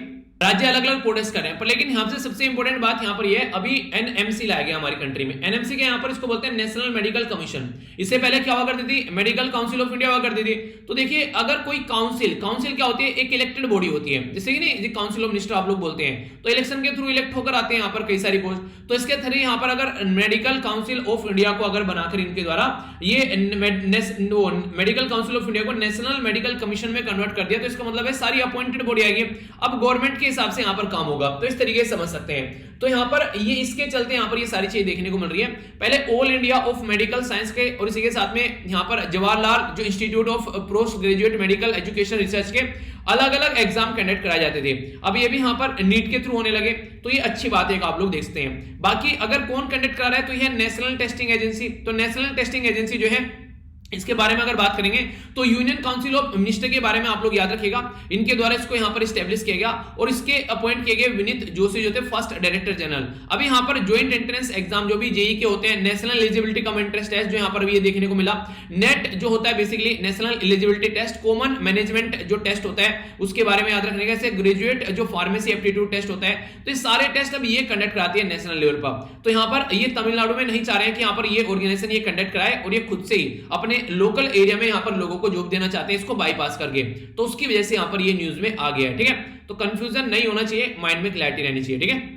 राज्य अलग अलग प्रोटेस्ट कर रहे हैं, पर लेकिन यहाँ से सबसे इंपॉर्टेंट बात यहाँ पर ये है, अभी एनएमसी लाया गया हमारी कंट्री में। एनएमसी के यहाँ पर इसको बोलते हैं नेशनल मेडिकल कमीशन। इससे पहले क्या हुआ करती थी, मेडिकल काउंसिल ऑफ इंडिया हुआ करती थी। तो देखिए अगर कोई काउंसिल क्या होती है, एक इलेक्टेड बॉडी होती है, जैसे कि नहीं काउंसिल ऑफ मिनिस्टर आप लोग बोलते हैं, तो इलेक्शन के थ्रू इलेक्ट होकर आते हैं यहाँ पर कई सारी पोस्ट। तो इसके थ्रू यहाँ पर अगर मेडिकल काउंसिल ऑफ इंडिया को अगर बनाकर इनके द्वारा ये मेडिकल काउंसिल ऑफ इंडिया को नेशनल मेडिकल कमीशन में कन्वर्ट कर दिया, तो इसका मतलब है सारी अपॉइंटेड बॉडी आएगी, अब गवर्नमेंट के हिसाब से यहाँ पर काम होगा। तो इस तरीके से समझ सकते हैं। तो यहाँ पर ये इसके चलते यहाँ पर ये सारी चीजें देखने को मिल रही है। पहले all India of medical science के और इसी के साथ में यहाँ पर जवाहरलाल जो institute of post graduate medical education research के अलग अलग एग्जाम कंडक्ट कराए जाते थे, अब ये भी यहाँ पर नीट के थ्रू होने लगे। तो ये अच्छी बात है, आप लोग देखते हैं। बाकी अगर कौन कंडक्ट करा रहा है तो यह नेशनल टेस्टिंग एजेंसी। तो नेशनल टेस्टिंग एजेंसी जो है इसके बारे में अगर बात करेंगे तो यूनियन काउंसिल ऑफ मिनिस्टर के बारे में आप लोग याद रखिएगा, इनके द्वारा इसको यहां पर एस्टेब्लिश किया गया और इसके अपॉइंट किए गए विनीत जोशी जो थे फर्स्ट डायरेक्टर जनरल। अभी यहां पर ज्वाइंट एंट्रेंस एग्जाम जो भी जेई के होते हैं, national eligibility cum entrance test जो यहां पर भी ये देखने को मिला, नेट जो होता है basically national eligibility test, common management जो टेस्ट होता है उसके बारे में याद रखने का, ग्रेजुएट जो फार्मेसी एप्टीट्यूड टेस्ट होता है, तो ये सारे टेस्ट अब ये कंडक्ट कराती है नेशनल लेवल पर। तो यहां पर ये तमिलनाडु में नहीं चाह रहे हैं कि यहां पर ये ऑर्गेनाइजेशन ये कंडक्ट कराए और ये खुद से ही अपने लोकल एरिया में यहाँ पर लोगों को जॉब देना चाहते हैं, इसको बाईपास करके, तो उसकी वजह से यहाँ पर ये न्यूज में आ गया है, ठीक है। तो कंफ्यूजन नहीं होना चाहिए, माइंड में क्लैरिटी रहनी चाहिए, ठीक है।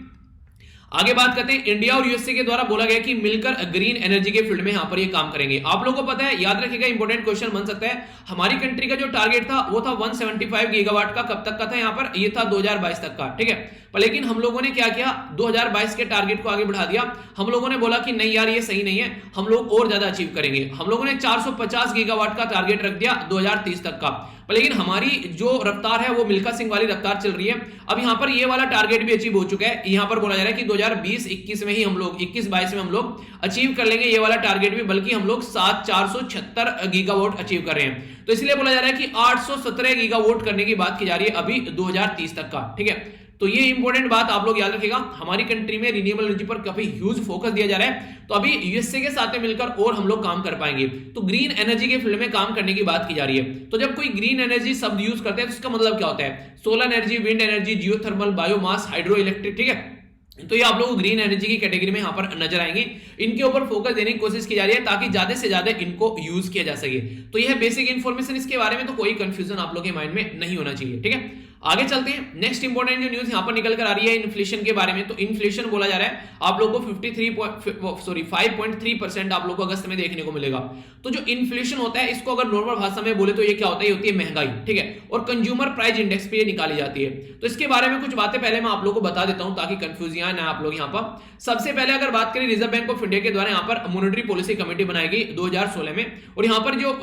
आगे बात करते हैं, इंडिया और यूएसए के द्वारा बोला गया कि मिलकर ग्रीन एनर्जी के फील्ड में यहां पर ये काम करेंगे। आप लोगों को पता है, याद रखिएगा, इंपॉर्टेंट क्वेश्चन बन सकता है, हमारी कंट्री का जो टारगेट था वो था 175 गीगावाट का, कब तक का था यहाँ पर, ये था 2022 तक का, ठीक है। पर लेकिन हम लोगों ने क्या किया, 2022 के टारगेट को आगे बढ़ा दिया। हम लोगों ने बोला कि नहीं यार ये सही नहीं है, हम लोग और ज्यादा अचीव करेंगे। हम लोगों ने 450 गीगावाट का टारगेट रख दिया 2030 तक का। पर लेकिन हमारी जो रफ्तार है वो मिल्खा सिंह वाली रफ्तार चल रही है। अब यहाँ पर ये वाला टारगेट भी अचीव हो चुका है। यहाँ पर बोला जा रहा है कि 2020-21 में ही हम लोग 21-22 में हम लोग अचीव कर लेंगे ये वाला टारगेट भी, बल्कि हम लोग 476 गीगावाट अचीव कर रहे हैं। तो इसलिए बोला जा रहा है कि 817 गीगावाट करने की बात की जा रही है अभी 2030 तक का, ठीक है। तो ये इंपॉर्टेंट बात आप लोग याद रखिएगा, हमारी कंट्री में रिन्यूएबल एनर्जी पर काफी ह्यूज फोकस दिया जा रहा है। तो अभी यूएसए के साथ मिलकर और हम लोग काम कर पाएंगे। तो ग्रीन एनर्जी के फील्ड में काम करने की बात की जा रही है। तो जब कोई ग्रीन एनर्जी शब्द यूज करते हैं तो इसका मतलब क्या होता है, solar energy, wind energy, geothermal, biomass, hydro electric, ठीक है। तो ये आप लोगों को ग्रीन एनर्जी की कैटेगरी में यहाँ पर नजर आएंगे। इनके ऊपर फोकस देने की कोशिश की जा रही है ताकि ज्यादा से ज्यादा इनको यूज किया जा सके। तो यह बेसिक इंफॉर्मेशन, इसके बारे में तो कोई कंफ्यूजन आप लोग के माइंड में नहीं होना चाहिए, ठीक है। आगे चलते हैं, नेक्स्ट इंपॉर्टेंट जो न्यूज यहां पर निकल कर आ रही है इन्फ्लेशन के बारे में। तो इन्फ्लेशन बोला जा रहा है आप लोगों को 5.3% आप लोगों को अगस्त में देखने को मिलेगा। तो जो इन्फ्लेशन होता है इसको अगर नॉर्मल भाषा में बोले तो ये क्या होता है, ये होती है महंगाई, ठीक है। और कंज्यूमर प्राइस इंडेक्स पे ये निकाली जाती है। तो इसके बारे में कुछ बातें पहले मैं आप लोगों को बता देता हूं ताकि कंफ्यूजन ना आप लोग यहाँ पर। सबसे पहले अगर बात करें, रिजर्व बैंक ऑफ इंडिया के द्वारा यहाँ पर मॉनेटरी पॉलिसी कमेटी बनाई गई 2016 में, और यहाँ पर जो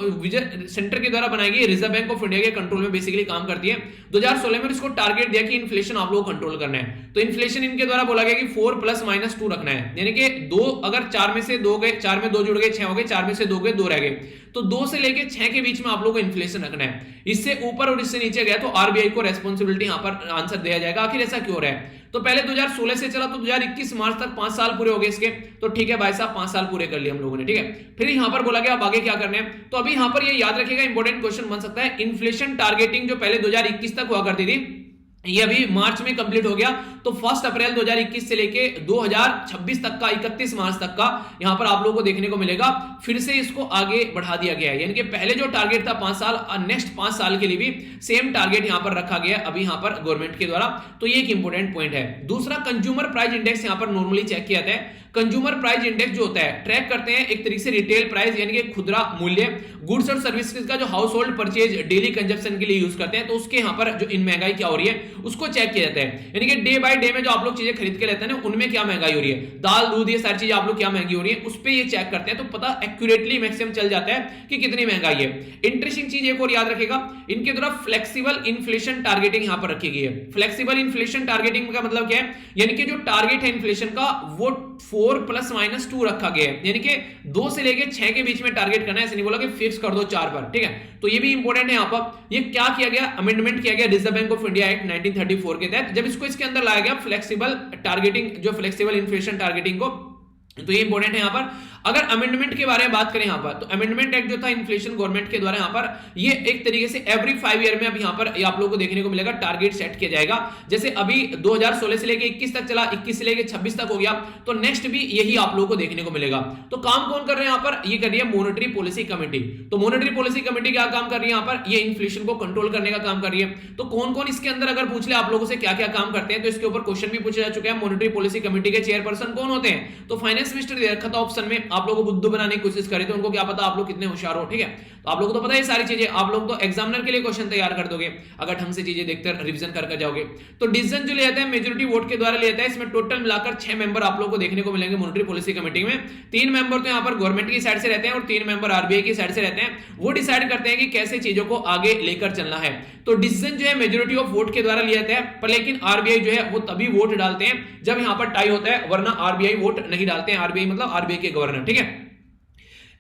सेंटर के द्वारा बनाई गई रिजर्व बैंक ऑफ इंडिया के कंट्रोल में बेसिकली काम करती है। 2016 में इसको टारगेट दिया कि इन्फ्लेशन आप लोगों को कंट्रोल करना है। तो इन्फ्लेशन इनके द्वारा बोला गया कि 4 + -2 रखना है, यानी कि 2 अगर 4 में से 2 गए, 4 में 2 जुड़ गए 6 हो गए, 4 में से 2 गए 2 रह गए, तो 2 से लेके 6 के बीच में आप लोगों को इन्फ्लेशन रखना है। इससे ऊपर और इससे नीचे गया तो आरबीआई को रेस्पॉन्सिबिलिटी यहां पर आंसर दिया जाएगा। आखिर ऐसा क्यों हो रहा है, तो पहले 2016 से चला तो 2021 मार्च तक 5 साल पूरे हो गए इसके। तो ठीक है भाई साहब, 5 साल पूरे कर लिए हम लोगों ने, ठीक है। फिर यहां पर बोला गया अब आगे क्या करना है। तो अभी यहां पर ये याद रखिएगा, इंपॉर्टेंट क्वेश्चन बन सकता है, इन्फ्लेशन टारगेटिंग जो पहले 2021 तक हुआ करती थी ये अभी मार्च में कंप्लीट हो गया। तो 1 अप्रैल 2021 से लेके 2026 तक का 31 मार्च तक का यहां पर आप लोगों को देखने को मिलेगा। फिर से इसको आगे बढ़ा दिया गया है, यानी कि पहले जो टारगेट था 5 साल, नेक्स्ट 5 साल के लिए भी सेम टारगेट यहां पर रखा गया अभी यहां पर गवर्नमेंट के द्वारा। तो ये एक इंपॉर्टेंट पॉइंट है। दूसरा, कंज्यूमर प्राइस इंडेक्स यहां पर नॉर्मली चेक किया जाता है। कंज्यूमर प्राइस इंडेक्स जो होता है ट्रैक करते हैं एक तरीके से रिटेल प्राइस, यानी कि खुदरा मूल्य, गुड्स और सर्विसेज का जो house hold purchase daily consumption के लिए यूज करते हैं। तो उसके यहां पर जो इन महंगाई क्या हो रही है उसको चेक किया जाता है, यानी कि डे बाय डे में जो आप लोग चीजें खरीद के लेते हैं ना उनमें क्या महंगाई हो रही है, दाल दूध ये सारी चीजें आप लोग क्या महंगी हो रही है उस पर ये चेक करते हैं। तो पता एक्यूरेटली मैक्सिमम चल जाता है कि कितनी महंगाई है। इंटरेस्टिंग चीज एक और याद रखेगा, इनके द्वारा फ्लेक्सिबल इन्फ्लेशन टारगेटिंग यहां पर रखी गई है। फ्लेक्सिबल इन्फ्लेशन टारगेटिंग का मतलब क्या है, यानी कि जो टारगेट है इन्फ्लेशन का वो 4 + -2 रखा गया है, यानी कि 2 से लेके 6 के बीच में टारगेट करना है, ऐसे नहीं बोला कि फिक्स कर दो 4 पर, ठीक है। तो ये भी इंपॉर्टेंट है। यहाँ पर ये क्या किया गया, अमेंडमेंट किया गया reserve bank of India act 1934 के तहत, जब इसको इसके अंदर लाया गया फ्लेक्सिबल टारगेटिंग, जो फ्लेक्सिबल इन्फ्लेशन टारगेटिंग को, तो ये इंपॉर्टेंट है। यहाँ पर अगर अमेंडमेंट के बारे में बात करें यहाँ पर, तो अमेंडमेंट एक्ट जो था इन्फ्लेशन गवर्नमेंट के द्वारा यहाँ पर ये एक तरीके से एवरी 5 ईयर में अब यहाँ पर आप लोगों को देखने को मिलेगा टारगेट सेट किया जाएगा। जैसे अभी 2016 से लेके 21 तक चला, 21 से लेके 26 तक हो गया, तो नेक्स्ट भी यही आप लोगों को देखने को मिलेगा। तो काम कौन कर रहे हैं यहाँ पर, ये कर रही है मॉनेटरी पॉलिसी कमेटी। तो मॉनेटरी पॉलिसी कमेटी क्या काम कर रही है यहाँ पर, ये इन्फ्लेशन को कंट्रोल करने का काम कर रही है। तो कौन कौन इसके अंदर अगर पूछ ले आप लोगों से क्या क्या काम करते हैं, तो इसके ऊपर क्वेश्चन भी पूछा जा चुका है। मॉनेटरी पॉलिसी कमेटी के चेयरपर्सन कौन होते हैं, तो फाइनेंस मिनिस्टर दे रखा था ऑप्शन में, आप लोगों को बुद्धू बनाने की कोशिश करे तो उनको क्या पता आप लोग कितने होशियार हो, ठीक है। तो आप लोगों को तो पता है सारी चीजें, आप लोग तो एग्जामिनर के लिए क्वेश्चन तैयार कर दोगे अगर ढंग से चीजें देखते रिवीजन करके जाओगे। तो डिसीजन जो लेता है मेजॉरिटी वोट के द्वारा लेता है। इसमें टोटल मिलाकर 6 मेंबर आप लोग को देखने को मिलेंगे मॉनेटरी पॉलिसी कमेटी में। 3 मेंबर तो यहाँ पर गवर्नमेंट की साइड से रहते हैं और 3 मेंबर आरबीआई की साइड से रहते हैं। वो डिसाइड करते हैं कि कैसे चीजों को आगे लेकर चलना है। तो डिसीजन जो है मेजॉरिटी ऑफ वोट के द्वारा लिया जाता है, पर लेकिन आरबीआई जो है वो तभी वोट डालते हैं जब यहाँ पर टाई होता है, वरना आरबीआई वोट नहीं डालते हैं। आरबीआई मतलब आरबीआई के गवर्नर, ठीक है।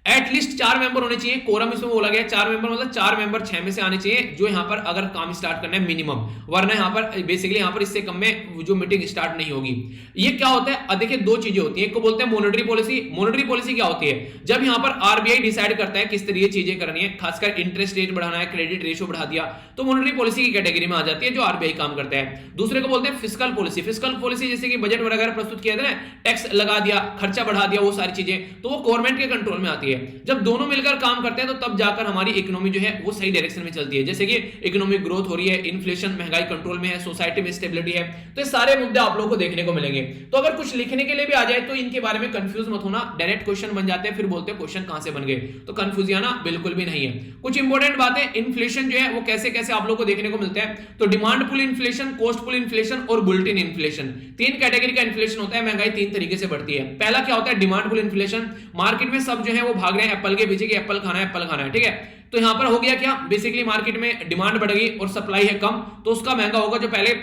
एटलीस्ट 4 मेंबर होने चाहिए, कोरम इसमें बोला गया 4 मेंबर, मतलब 4 मेंबर 6 में से आने चाहिए जो यहाँ पर अगर काम स्टार्ट करना है मिनिमम, वरना यहाँ पर बेसिकली यहाँ पर इससे कम में जो मीटिंग स्टार्ट नहीं होगी। ये क्या होता है, देखिए 2 चीजें होती हैं, एक को बोलते हैं मॉनेटरी पॉलिसी। मॉनेटरी पॉलिसी क्या होती है, जब यहाँ पर आरबीआई डिसाइड करता है किस तरीके चीजें करनी है, खासकर इंटरेस्ट रेट बढ़ाना है, क्रेडिट रेशियो बढ़ा दिया, तो मॉनेटरी पॉलिसी की कैटेगरी में आ जाती है जो आरबीआई काम करता है। दूसरे को बोलते हैं फिस्कल पॉलिसी। फिस्कल पॉलिसी जैसे कि बजट वगैरह प्रस्तुत किया था ना, टैक्स लगा दिया, खर्चा बढ़ा दिया, वो सारी चीजें, तो वो गवर्नमेंट के कंट्रोल में आती है। जब दोनों मिलकर काम करते हैं तो तब जाकर हमारी इकोनॉमी जो है वो सही डायरेक्शन में चलती है। जैसे कि इकोनॉमिक ग्रोथ हो रही है, इन्फ्लेशन महंगाई कंट्रोल में है, सोसाइटी में स्टेबिलिटी है, तो ये सारे मुद्दे आप लोगों को देखने को मिलेंगे। तो अगर कुछ लिखने के लिए भी आ जाए तो इनके बारे में कंफ्यूज मत होना, डायरेक्ट क्वेश्चन बन जाते हैं, फिर बोलते हैं क्वेश्चन कहां से बन गए, तो कंफ्यूज आना बिल्कुल भी नहीं है। कुछ इंपॉर्टेंट बातें, इन्फ्लेशन जो है वो कैसे कैसे आप लोगों को देखने को मिलता है, तो demand pull inflation, cost pull inflation और बुलेटिन इन्फ्लेशन, 3 कैटेगरी का इन्फ्लेशन होता है। महंगाई 3 तरीके से बढ़ती है। पहला क्या होता है, डिमांड पुल इन्फ्लेशन। मार्केट में सब जो है वो भाग रहे हैं एप्पल के पीछे कि एप्पल खाना है, एप्पल खाना है, ठीक है। तो यहां पर हो गया क्या, बेसिकली मार्केट में डिमांड बढ़ गई और सप्लाई है कम, तो उसका महंगा होगा। जो पहले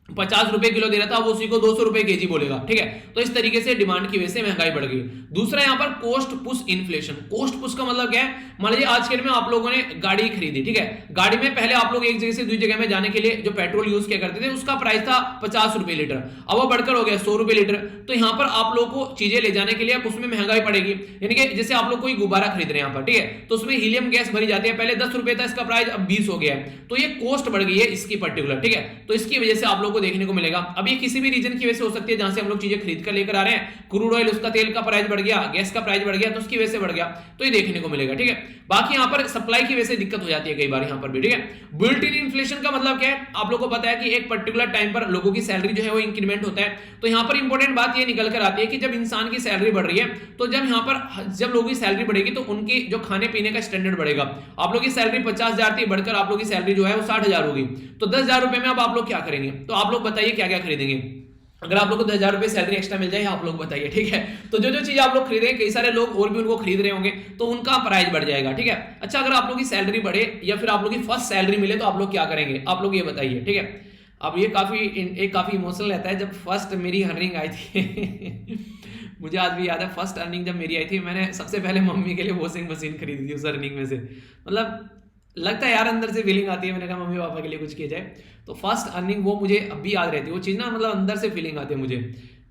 50 रुपए किलो दे रहा था वो उसी को 200 रुपए केजी बोलेगा, ठीक है। तो इस तरीके से डिमांड की वजह से महंगाई बढ़ गई। दूसरा यहां पर cost push inflation. Cost push का मतलब क्या है, मान लीजिए आज के दिन में आप लोगों ने गाड़ी खरीदी, ठीक है। गाड़ी में पहले आप लोग एक जगह से दूसरी जगह में जाने के लिए जो पेट्रोल यूज किया करते थे उसका प्राइस था 50 रुपए लीटर, अब वो बढ़कर हो गया 100 रुपए लीटर। तो यहां पर आप लोग को चीजें ले जाने के लिए अब उसमें महंगाई पड़ेगी। यानी कि जैसे आप लोग कोई गुब्बारा खरीद रहे हैं यहाँ पर, ठीक है, तो उसमें हीलियम गैस भरी जाती है, पहले 10 रुपए था इसका प्राइस, अब 20 हो गया है। तो ये कॉस्ट बढ़ गई है इसकी पर्टिकुलर, ठीक है। तो इसकी वजह से आप लोग को देखने को मिलेगा। अब ये किसी भी रीजन की वजह से हो सकती है जहां से हम लोग चीजें खरीद कर लेकर आ रहे हैं, क्रूड ऑयल उसका तेल का प्राइस बढ़ गया, गैस का प्राइस बढ़ गया, तो उसकी वजह से बढ़ गया, तो ये देखने को मिलेगा, ठीक है। बाकी यहां पर सप्लाई की वजह से दिक्कत हो जाती है कई बार यहां पर भी, ठीक है। बुलेटिन इन्फ्लेशन का मतलब क्या है, आप लोगों को पता है कि एक पर्टिकुलर टाइम पर लोगों की सैलरी जो है वो इंक्रीमेंट होता है। तो यहां पर इंपॉर्टेंट बात ये निकल कर आती है कि जब इंसान की सैलरी बढ़ रही है, तो जब यहां पर जब लोगों की सैलरी बढ़ेगी तो उनकी जो खाने पीने का स्टैंडर्ड बढ़ेगा। आप लोग की सैलरी 50,000 थी, बढ़कर आप लोग की सैलरी जो है वो 60,000 होगी, तो 10,000 रुपए में अब आप लोग क्या करेंगे, तो आप लोग बताइए क्या क्या खरीदेंगे। अगर आप लोग को 10,000 रुपए सैलरी एक्स्ट्रा मिल जाए, आप लोग बताइए, ठीक है। तो जो जो चीज आप लोग खरीदेंगे, कई सारे लोग और भी उनको खरीद रहे होंगे, तो उनका प्राइस बढ़ जाएगा, ठीक है। अच्छा, अगर आप लोग की सैलरी बढ़े या फिर आप लोग की फर्स्ट सैलरी मिले तो आप लोग क्या करेंगे, आप लोग ये बताइए, ठीक है। अब ये काफी इमोशनल रहता है। जब फर्स्ट मेरी अर्निंग आई थी मुझे आज भी याद है, फर्स्ट अर्निंग जब मेरी आई थी, मैंने सबसे पहले मम्मी के लिए वॉशिंग मशीन खरीदी थी उस अर्निंग में से। मतलब लगता है यार, अंदर से फीलिंग आती है, मैंने कहा मम्मी पापा के लिए कुछ किया जाए। तो फर्स्ट अर्निंग वो मुझे अब भी याद रहती है वो चीज़ ना, मतलब अंदर से फीलिंग आती है मुझे।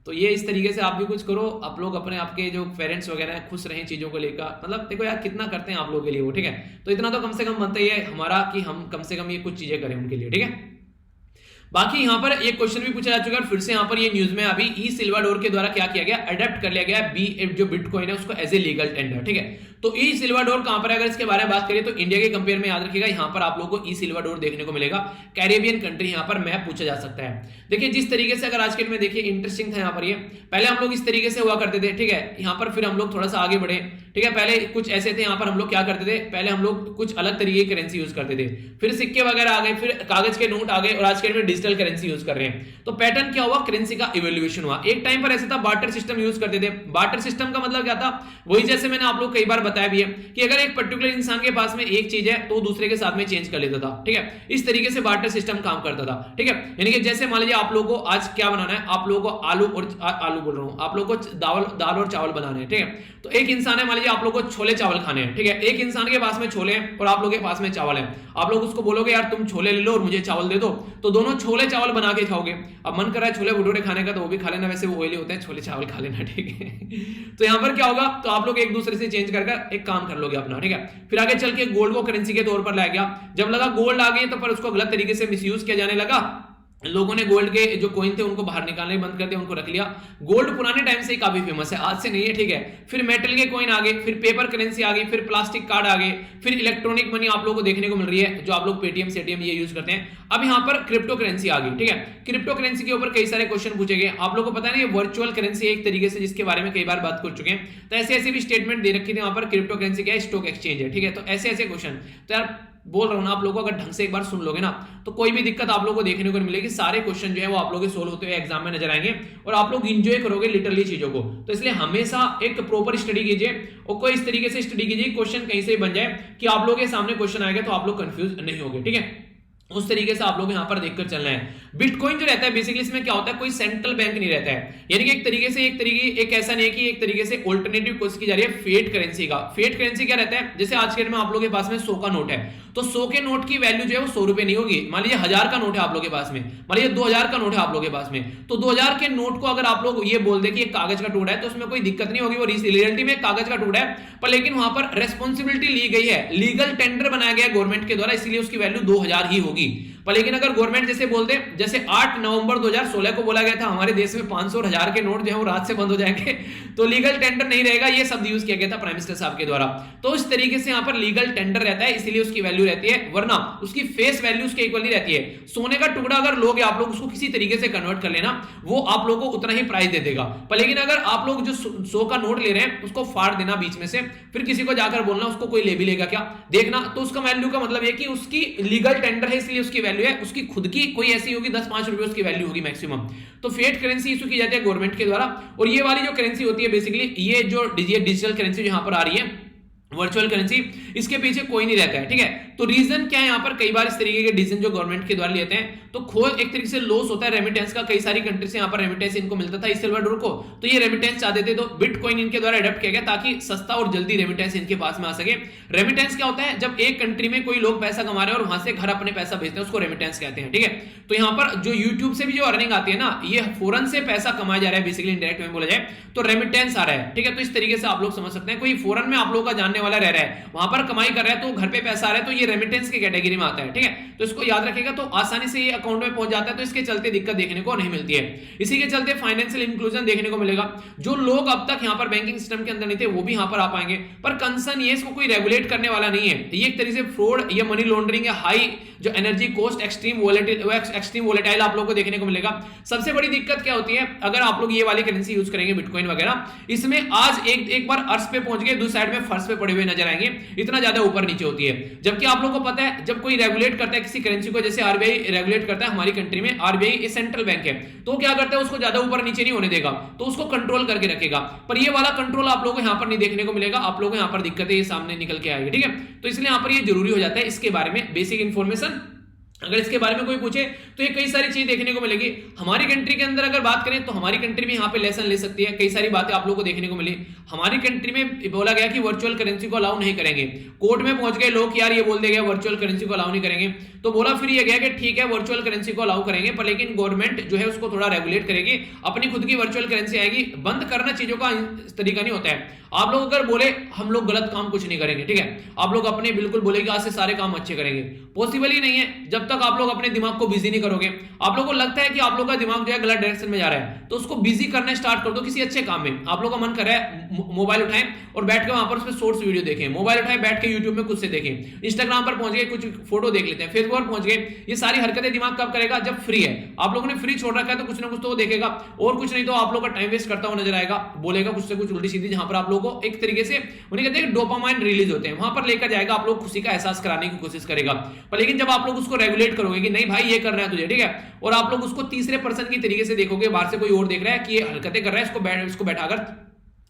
तो ये इस तरीके से आप भी कुछ करो, आप लोग अपने आपके जो पेरेंट्स वगैरह हैं खुश रहें चीज़ों को लेकर। मतलब देखो यार कितना करते हैं आप लोगों के लिए वो, ठीक है। तो इतना तो कम से कम बनता ही है हमारा कि हम कम से कम ये कुछ चीज़ें करें उनके लिए, ठीक है। बाकी यहाँ पर एक क्वेश्चन भी पूछा जा चुका है, फिर से यहाँ पर ये न्यूज में अभी ई सिल्वाडोर के द्वारा क्या किया गया, अडॉप्ट कर लिया गया जो बिटकॉइन है उसको एज ए लीगल टेंडर, ठीक है। तो ई सिल्वाडोर कहां पर है, अगर इसके बारे में बात करें तो इंडिया के कंपेयर में याद रखिएगा यहाँ पर आप लोगों को ई सिल्वाडोर देखने को मिलेगा। कैरेबियन कंट्री यहाँ पर मैप पूछा जा सकता है। देखिए जिस तरीके से अगर आज के दिन में देखिए इंटरेस्टिंग था यहाँ पर, ये पहले हम लोग इस तरीके से हुआ करते थे, ठीक है। यहाँ पर फिर हम लोग थोड़ा सा आगे बढ़े, ठीक है। पहले कुछ ऐसे थे यहाँ पर हम लोग क्या करते थे, पहले हम लोग कुछ अलग तरीके की करेंसी यूज करते थे, फिर सिक्के वगैरह आ गए, फिर कागज के नोट आ गए और आज के दिन में डिजिटल करेंसी यूज कर रहे हैं। तो पैटर्न क्या हुआ, करेंसी का इवोल्यूशन हुआ। एक टाइम पर ऐसा था बार्टर सिस्टम यूज करते थे। बार्टर सिस्टम का मतलब क्या था, वही जैसे मैंने आप लोग कई बार बताया भी है कि अगर एक पर्टिकुलर इंसान के पास में एक चीज है तो दूसरे के साथ में चेंज कर लेता था, ठीक है। इस तरीके से बार्टर सिस्टम काम करता था, ठीक है। यानी कि जैसे मान लीजिए आप लोगों को आज क्या बनाना है, आप लोगों को आलू बोल रहा हूं, आप लोगों को दाल और चावल बनाने हैं, ठीक है। तो एक इंसान है, मान लीजिए आप लोगों को छोले चावल खाने हैं, ठीक है। एक इंसान के पास में छोले हैं और आप लोगों के पास में चावल है। आप लोग उसको बोलोगे यार तुम छोले ले लो और मुझे चावल दे दो, तो दोनों छोले चावल बना के खाओगे। अब मन कर रहा है छोले भटूरे खाने का तो वो भी खा लेना, वैसे वो ऑयली होते हैं, छोले चावल खा लेना, ठीक है। तो यहां पर क्या होगा, तो आप लोग एक दूसरे से चेंज कर एक काम कर लोगे अपना, ठीक है। फिर आगे चल के गोल्ड को करेंसी के तौर पर लाया गया। जब लगा गोल्ड आ गई तो पर उसको गलत तरीके से मिसयूज किया जाने लगा। लोगों ने गोल्ड के जो कॉइन थे उनको बाहर निकालने बंद कर दिया, उनको रख लिया। गोल्ड पुराने टाइम से ही काफी फेमस है, आज से नहीं है, ठीक है। फिर मेटल के कॉइन आ गए, फिर पेपर करेंसी आ गई, फिर प्लास्टिक कार्ड आ गए, फिर इलेक्ट्रॉनिक मनी आप लोगों को देखने को मिल रही है, जो आप लोग पेटीएम सेटीएम ये यूज करते हैं। अब यहाँ पर क्रिप्टो करेंसी आ गई, ठीक है। क्रिप्टो करेंसी के ऊपर कई सारे क्वेश्चन पूछे गए। आप लोगों को पता है ना, ये वर्चुअल करेंसी एक तरीके से, जिसके बारे में कई बार बात कर चुके हैं। तो ऐसे ऐसे भी स्टेटमेंट दे रखी थी वहां पर, क्रिप्टो करेंसी क्या है, स्टॉक एक्सचेंज है, ठीक है। तो ऐसे ऐसे क्वेश्चन, तो यार बोल रहा हूं ना, आप लोगों को अगर ढंग से एक बार सुन लोगे ना तो कोई भी दिक्कत आप लोगों को देखने को नहीं मिलेगी। सारे क्वेश्चन जो है वो आप लोगों के सोल्व होते हुए एग्जाम में नजर आएंगे और आप लोग एंजॉय करोगे लिटरली चीजों को। तो इसलिए हमेशा एक प्रॉपर स्टडी कीजिए और कोई इस तरीके से स्टडी कीजिए क्वेश्चन कहीं से बन जाए कि आप लोगों के सामने क्वेश्चन आएगा तो आप लोग कंफ्यूज नहीं होंगे, ठीक है। उस तरीके से आप लोग यहां पर देखकर चलना है। बिटकॉइन जो रहता है बेसिकली इसमें क्या होता है, कोई सेंट्रल बैंक नहीं रहता है, यानी कि एक तरीके एक ऐसा नहीं है कि एक तरीके से ऑल्टरनेटिव कोर्स की जा रही है फेट करेंसी का। फेट करेंसी क्या रहता है, जैसे आज के डेट में आप लोगों के पास में 100 का नोट है, तो 100 के नोट की वैल्यू जो है वो 100 रुपए नहीं होगी। मान लीजिए 1000 का नोट है आप लोगों के पास में, मान लीजिए 2000 का नोट है आप लोगों के पास में, तो 2000 के नोट को अगर आप लोग ये बोल दे कि एक कागज का टुकड़ा है तो उसमें कोई दिक्कत नहीं होगी, वो रियलिटी में कागज का टुकड़ा है, पर लेकिन वहां पर रेस्पॉन्सिबिलिटी ली गई है, लीगल टेंडर बनाया गया गवर्नमेंट के द्वारा, इसलिए उसकी वैल्यू 2000 ही होगी। पर लेकिन अगर गवर्नमेंट जैसे बोल दे, जैसे 8 नवंबर 2016 को बोला गया था हमारे देश में 500 और 1000 के नोट जो है वो रात से बंद हो जाएंगे, तो लीगल टेंडर नहीं रहेगा, ये शब्द यूज किया गया था प्राइम मिनिस्टर साहब के द्वारा। तो इस तरीके से यहां पर लीगल टेंडर रहता है, इसलिए उसकी वैल्यू रहती है, वरना उसकी फेस वैल्यू उसके इक्वल नहीं रहती है। सोने का टुकड़ा अगर लोगे आप लोग, उसको किसी तरीके से कन्वर्ट कर लेना, वो आप लोगों को उतना ही प्राइस दे देगा। पर लेकिन अगर आप लोग जो 100 का नोट ले रहे हैं उसको फाड़ देना बीच में से, फिर किसी को जाकर बोलना उसको कोई ले भी लेगा क्या, देखना, तो उसका वैल्यू का मतलब है कि उसकी लीगल टेंडर है इसलिए उसकी वैल्यू है, उसकी खुद की कोई ऐसी होगी 10-5 रुपए उसकी वैल्यू होगी मैक्सिमम। तो फेट करेंसी इशू की जाती है गवर्नमेंट के द्वारा। और ये वाली जो करेंसी होती है बेसिकली, ये जो डिजिटल करेंसी यहां पर आ रही है वर्चुअल करेंसी, इसके पीछे कोई नहीं रहता है, ठीक है। तो रीजन क्या है, यहां पर कई बार इस तरीके के डिसीजन जो गवर्नमेंट के द्वारा लेते हैं तो खोज एक तरीके से लॉस होता है रेमिटेंस का। कई सारी कंट्री से यहां पर रेमिटेंस इनको मिलता था इस सिल्वर डॉलर को, तो ये रेमिटेंस चाहते थे, तो बिटकॉइन इनके द्वारा अडॉप्ट किया गया ताकि सस्ता और जल्दी रेमिटेंस इनके पास में आ सके। रेमिटेंस क्या होता है, जब एक कंट्री में कोई लोग पैसा कमा रहे हैं और वहां से घर अपने पैसा भेजते हैं, उसको रेमिटेंस कहते हैं, ठीक है। तो यहां पर जो यूट्यूब से भी जो अर्निंग आती है ना, ये फॉरेन से पैसा कमाया जा रहा है बेसिकली, इनडायरेक्ट में बोला जाए तो रेमिटेंस आ रहा है, ठीक है। तो इस तरीके से आप लोग समझ सकते हैं, कोई फॉरेन में आप लोग का जानने वाला रह रहा है, वहां पर कमाई कर रहा है तो घर पे पैसा आ रहा है, तो ये रेमिटेंस की कैटेगरी में आता है, ठीक है। तो इसको याद रखिएगा, तो आसानी से ये अकाउंट में पहुंच जाता है, तो इसके चलते दिक्कत देखने को नहीं मिलती है। इसी के चलते फाइनेंशियल इंक्लूजन देखने को मिलेगा। जो लोग अब तक यहां पर बैंकिंग सिस्टम के अंदर नहीं थे वो भी यहां पर आ पाएंगे, पर कंसर्न ये इसको कोई रेगुलेट करने वाला नहीं है। ये एक तरीके से फ्रॉड या मनी लॉन्ड्रिंग या हाई जो एनर्जी कॉस्ट एक्सट्रीम वोलेटाइल आप लोग को देखने को मिलेगा। सबसे बड़ी दिक्कत क्या होती है, अगर आप लोग ये वाली करेंसी यूज करेंगे बिटकॉइन वगैरह, इसमें आज एक बार अर्श पे पहुंच गए, दूसरी साइड में फर्श पे पड़े हुए नजर आएंगे, इतना ज्यादा ऊपर नीचे होती है। जबकि आप लोगों को पता है जब कोई रेगुलेट करता है किसी करेंसी को, जैसे आरबीआई रेगुलेट करता है हमारी कंट्री में, आरबीआई सेंट्रल बैंक है, तो क्या करता है उसको ज्यादा ऊपर नीचे नहीं होने देगा, तो उसको कंट्रोल करके रखेगा। पर ये वाला कंट्रोल आप लोगों को यहां पर नहीं देखने को मिलेगा, आप लोगों को यहां पर दिक्कतें ये सामने निकल के आएगी, ठीक है। तो इसलिए यहां पर ये जरूरी हो जाता है इसके बारे में बेसिक इंफॉर्मेशन। अगर इसके बारे में कोई पूछे तो ये कई सारी चीज देखने को मिलेगी। हमारी कंट्री के अंदर अगर बात करें तो हमारी कंट्री भी यहाँ पे लेसन ले सकती है, कई सारी बातें आप लोगों को देखने को मिली। हमारी कंट्री में बोला गया कि वर्चुअल करेंसी को अलाउ नहीं करेंगे, कोर्ट में पहुंच गए लोग यार ये बोल दे गया वर्चुअल करेंसी को अलाउ नहीं करेंगे, तो बोला फिर ये गया कि ठीक है वर्चुअल करेंसी को अलाउ करेंगे, पर लेकिन गवर्नमेंट जो है उसको थोड़ा रेगुलेट करेगी, अपनी खुद की वर्चुअल करेंसी आएगी। बंद करना चीजों का तरीका नहीं होता है। आप लोग अगर बोले हम लोग गलत काम कुछ नहीं करेंगे, ठीक है, आप लोग अपने बिल्कुल बोले कि आज से सारे काम अच्छे करेंगे, पॉसिबल ही नहीं है जब तक आप लोग अपने दिमाग को बिजी नहीं करोगे। आप लोगों को लगता है कि आप लोग का दिमाग जो है गलत डायरेक्शन में जा रहा है, तो उसको बिजी करना स्टार्ट कर दो किसी अच्छे काम में। आप लोग का मन कर रहा है मोबाइल उठाएं और बैठ के वहां पर उसमें शॉर्ट्स वीडियो देखें, मोबाइल उठाएं बैठ के यूट्यूब में कुछ से देखें, इंस्टाग्राम पर पहुंच गए कुछ फोटो देख लेते हैं, फेसबुक पर पहुंच गए। ये सारी हरकतें दिमाग कब करेगा, जब फ्री है। आप लोगों ने फ्री छोड़ रखा है तो कुछ ना कुछ तो वो देखेगा, और कुछ नहीं तो आप लोग का टाइम वेस्ट करता हुआ नजर आएगा, बोलेगा कुछ से कुछ उल्टी सीधी, जहां पर आप लोगों को एक तरीके से उन्हें कहते हैं डोपामाइन रिलीज होते हैं, वहां पर लेकर जाएगा, आप लोग खुशी का एहसास कराने की कोशिश करेगा। पर लेकिन जब आप लोग उसको रेगुलेट करोगे कि नहीं भाई ये करना है तुझे, ठीक है, और आप लोग उसको तीसरे पर्सन की तरीके से देखोगे, बाहर से कोई और देख रहा है कि ये हरकतें कर रहा है, इसको बैठाकर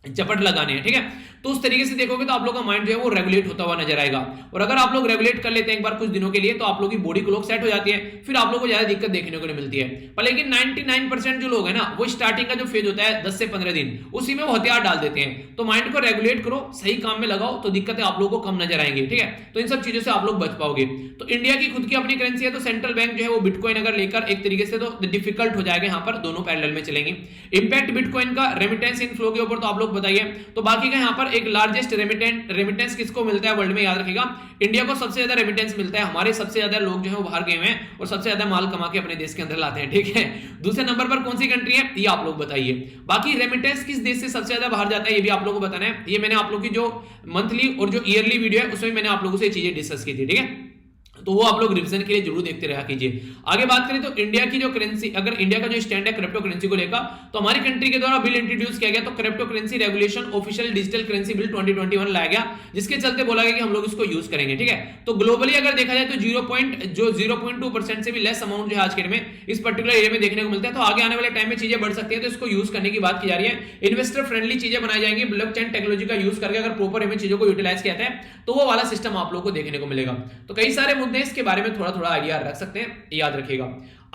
चपट लगाने हैं, ठीक है। तो उस तरीके से देखोगे तो आप लोग का माइंड जो है वो रेगुलेट होता हुआ नजर आएगा। और अगर आप लोग रेगुलेट कर लेते हैं एक बार कुछ दिनों के लिए, तो आप लोग की बॉडी क्लॉक सेट हो जाती है, फिर आप लोग को ज्यादा दिक्कत देखने को नहीं मिलती है। पर लेकिन 99% जो लोग हैं ना, वो स्टार्टिंग का जो फेज होता है 10 से 15 दिन, उसी में वो हथियार डाल देते हैं। तो माइंड को रेगुलेट करो, सही काम में लगाओ, तो दिक्कतें आप लोगों को कम नजर आएंगी, ठीक है। तो इन सब चीजों से आप लोग बच पाओगे। तो इंडिया की खुद की अपनी करेंसी है, तो सेंट्रल बैंक जो है वो बिटकॉइन अगर लेकर एक तरीके से, तो डिफिकल्ट हो जाएगा, यहाँ पर दोनों पैरेलल में चलेंगे। इंपैक्ट बिटकॉइन का रेमिटेंस इनफ्लो के ऊपर तो आप लोग बताइए। तो बाकी का यहाँ पर एक लार्जेस्ट रेमिटेंस किसको मिलता है वर्ल्ड में, याद रखिएगा इंडिया को सबसे ज्यादा रेमिटेंस मिलता है। हमारे सबसे ज्यादा लोग जो है वो बाहर गए हैं और सबसे ज्यादा माल कमा के अपने देश के अंदर लाते हैं, ठीक है। दूसरे नंबर पर कौन सी कंट्री है, ये आप लोग बताइए। बाकी रेमिटेंस किस देश से सबसे ज्यादा बाहर जाता है, ये भी आप लोगों को बताना है। ये मैंने आप लोग की जो मंथली और जो ईयरली वीडियो है उसमें मैंने आप लोगों से चीजें डिस्कस की थी, ठीक है। तो वो आप लोग रिवीजन के लिए जरूर देखते रहा कीजिए। आगे बात करें तो इंडिया की जो करेंसी, अगर इंडिया का जो स्टैंड है क्रिप्टो करेंसी को लेकर, तो हमारी कंट्री के द्वारा बिल इंट्रोड्यूस किया गया। तो crypto currency regulation official digital currency bill 2021 लाया गया, जिसके चलते बोला गया कि हम लोग इसको यूज करेंगे, ठीक है। तो ग्लोबली अगर देखा जाए तो 0.2% से भी लेस अमाउंट जो है आज के डेट में इस पर्टिकुलर एरिया में देखने को मिलता है। तो आगे आने वाले टाइम में चीजें बढ़ सकती है, तो इसको यूज करने की बात की जा रही है। इन्वेस्टर फ्रेंडली चीजें बनाई जाएंगी, ब्लॉकचेन टेक्नोलॉजी का यूज करके अगर प्रॉपर में चीजों को यूटिलाइज किया जाता है, तो वो वाला सिस्टम आप लोग को देखने को मिलेगा। तो कई सारे मुद्दे इसके बारे में थोड़ा आइडिया रख सकते हैं, याद रखिएगा।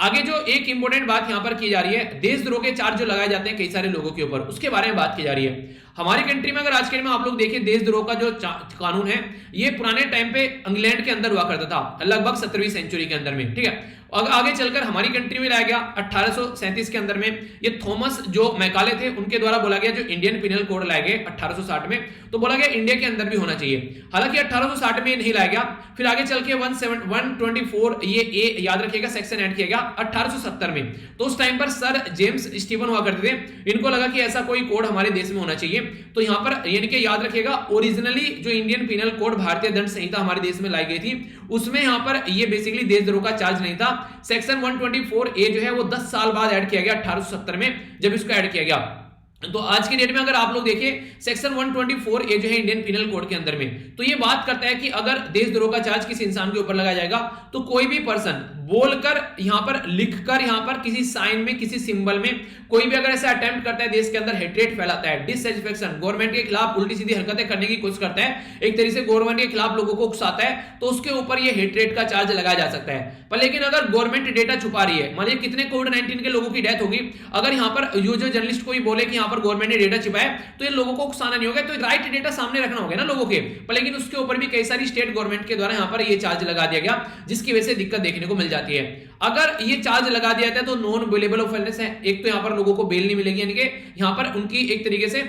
आगे जो एक इंपॉर्टेंट बात यहां पर की जा रही है, देशद्रोह के चार्ज जो लगाए जाते हैं कई सारे लोगों के ऊपर, उसके बारे में बात की जा रही है। हमारी कंट्री में अगर आज के में आप लोग देखिए, देशद्रोह का जो कानून है, ये पुराने टाइम पे इंग्लैंड के अंदर हुआ करता था, लगभग 17वीं सेंचुरी के अंदर में, ठीक है। और आगे चलकर हमारी कंट्री में लाया गया 1837 के अंदर में। ये थॉमस जो मैकाले थे, उनके द्वारा बोला गया, जो इंडियन पिनल कोड लाया गया 1860 में, तो बोला गया इंडिया के अंदर भी होना चाहिए। हालांकि 1860 में नहीं लाया गया, फिर आगे चल के 124 ये ए याद रखिएगा सेक्शन ऐड किया गया 1870 में। तो उस टाइम पर सर जेम्स स्टीवन हुआ करते थे, इनको लगा कि ऐसा कोई कोड हमारे देश में होना चाहिए। तो यहां पर यानी कि याद रखिएगा, ओरिजिनली जो इंडियन पिनल कोड भारतीय दंड संहिता हमारे देश में लाई गई थी, उसमें यहां पर ये बेसिकली देशद्रोह का चार्ज नहीं था। सेक्शन 124 ए जो है वो 10 साल बाद ऐड किया गया 1870 में, जब इसको ऐड किया गया। तो आज की डेट में अगर आप लोग देखिए, सेक्शन 124 ए जो है इंडियन पिनल कोड के अंदर में, तो ये बात करता है कि अगर देशद्रोह का चार्ज किसी इंसान के ऊपर लगाया जाएगा, तो कोई भी पर्सन बोलकर, यहां पर लिखकर, यहां पर किसी साइन में, किसी सिंबल में, कोई भी अगर ऐसा अटेम्प्ट करता है, देश के अंदर हेट्रेट फैलाता है, डिससैटिस्फैक्शन, गवर्नमेंट के खिलाफ उल्टी सीधी हरकतें करने की कोशिश करता है, एक तरीके से गवर्नमेंट के खिलाफ लोगों को उकसाता है, तो उसके ऊपर ये हेट्रेट का चार्ज लगाया जा सकता है। पर लेकिन अगर गवर्नमेंट डेटा छुपा रही है, मान लीजिए कितने कोविड-19 के लोगों की डेथ होगी, अगर यहां पर जो जर्नलिस्ट कोई बोले कि यहां पर गवर्नमेंट ने डेटा छिपाया, तो ये लोगों को उकसाना नहीं होगा, तो राइट डेटा सामने रखना होगा ना लोगों के। पर लेकिन उसके ऊपर भी कई सारी स्टेट गवर्नमेंट के द्वारा यहां पर ये चार्ज लगा दिया गया, जिसकी वजह से दिक्कत देखने को मिल जाती है। अगर ये चार्ज लगा दिया जाता है तो नॉन बेलेबल ऑफेंस है, एक तो यहां पर लोगों को बेल नहीं मिलेगी, यानी कि यहां पर उनकी एक तरीके से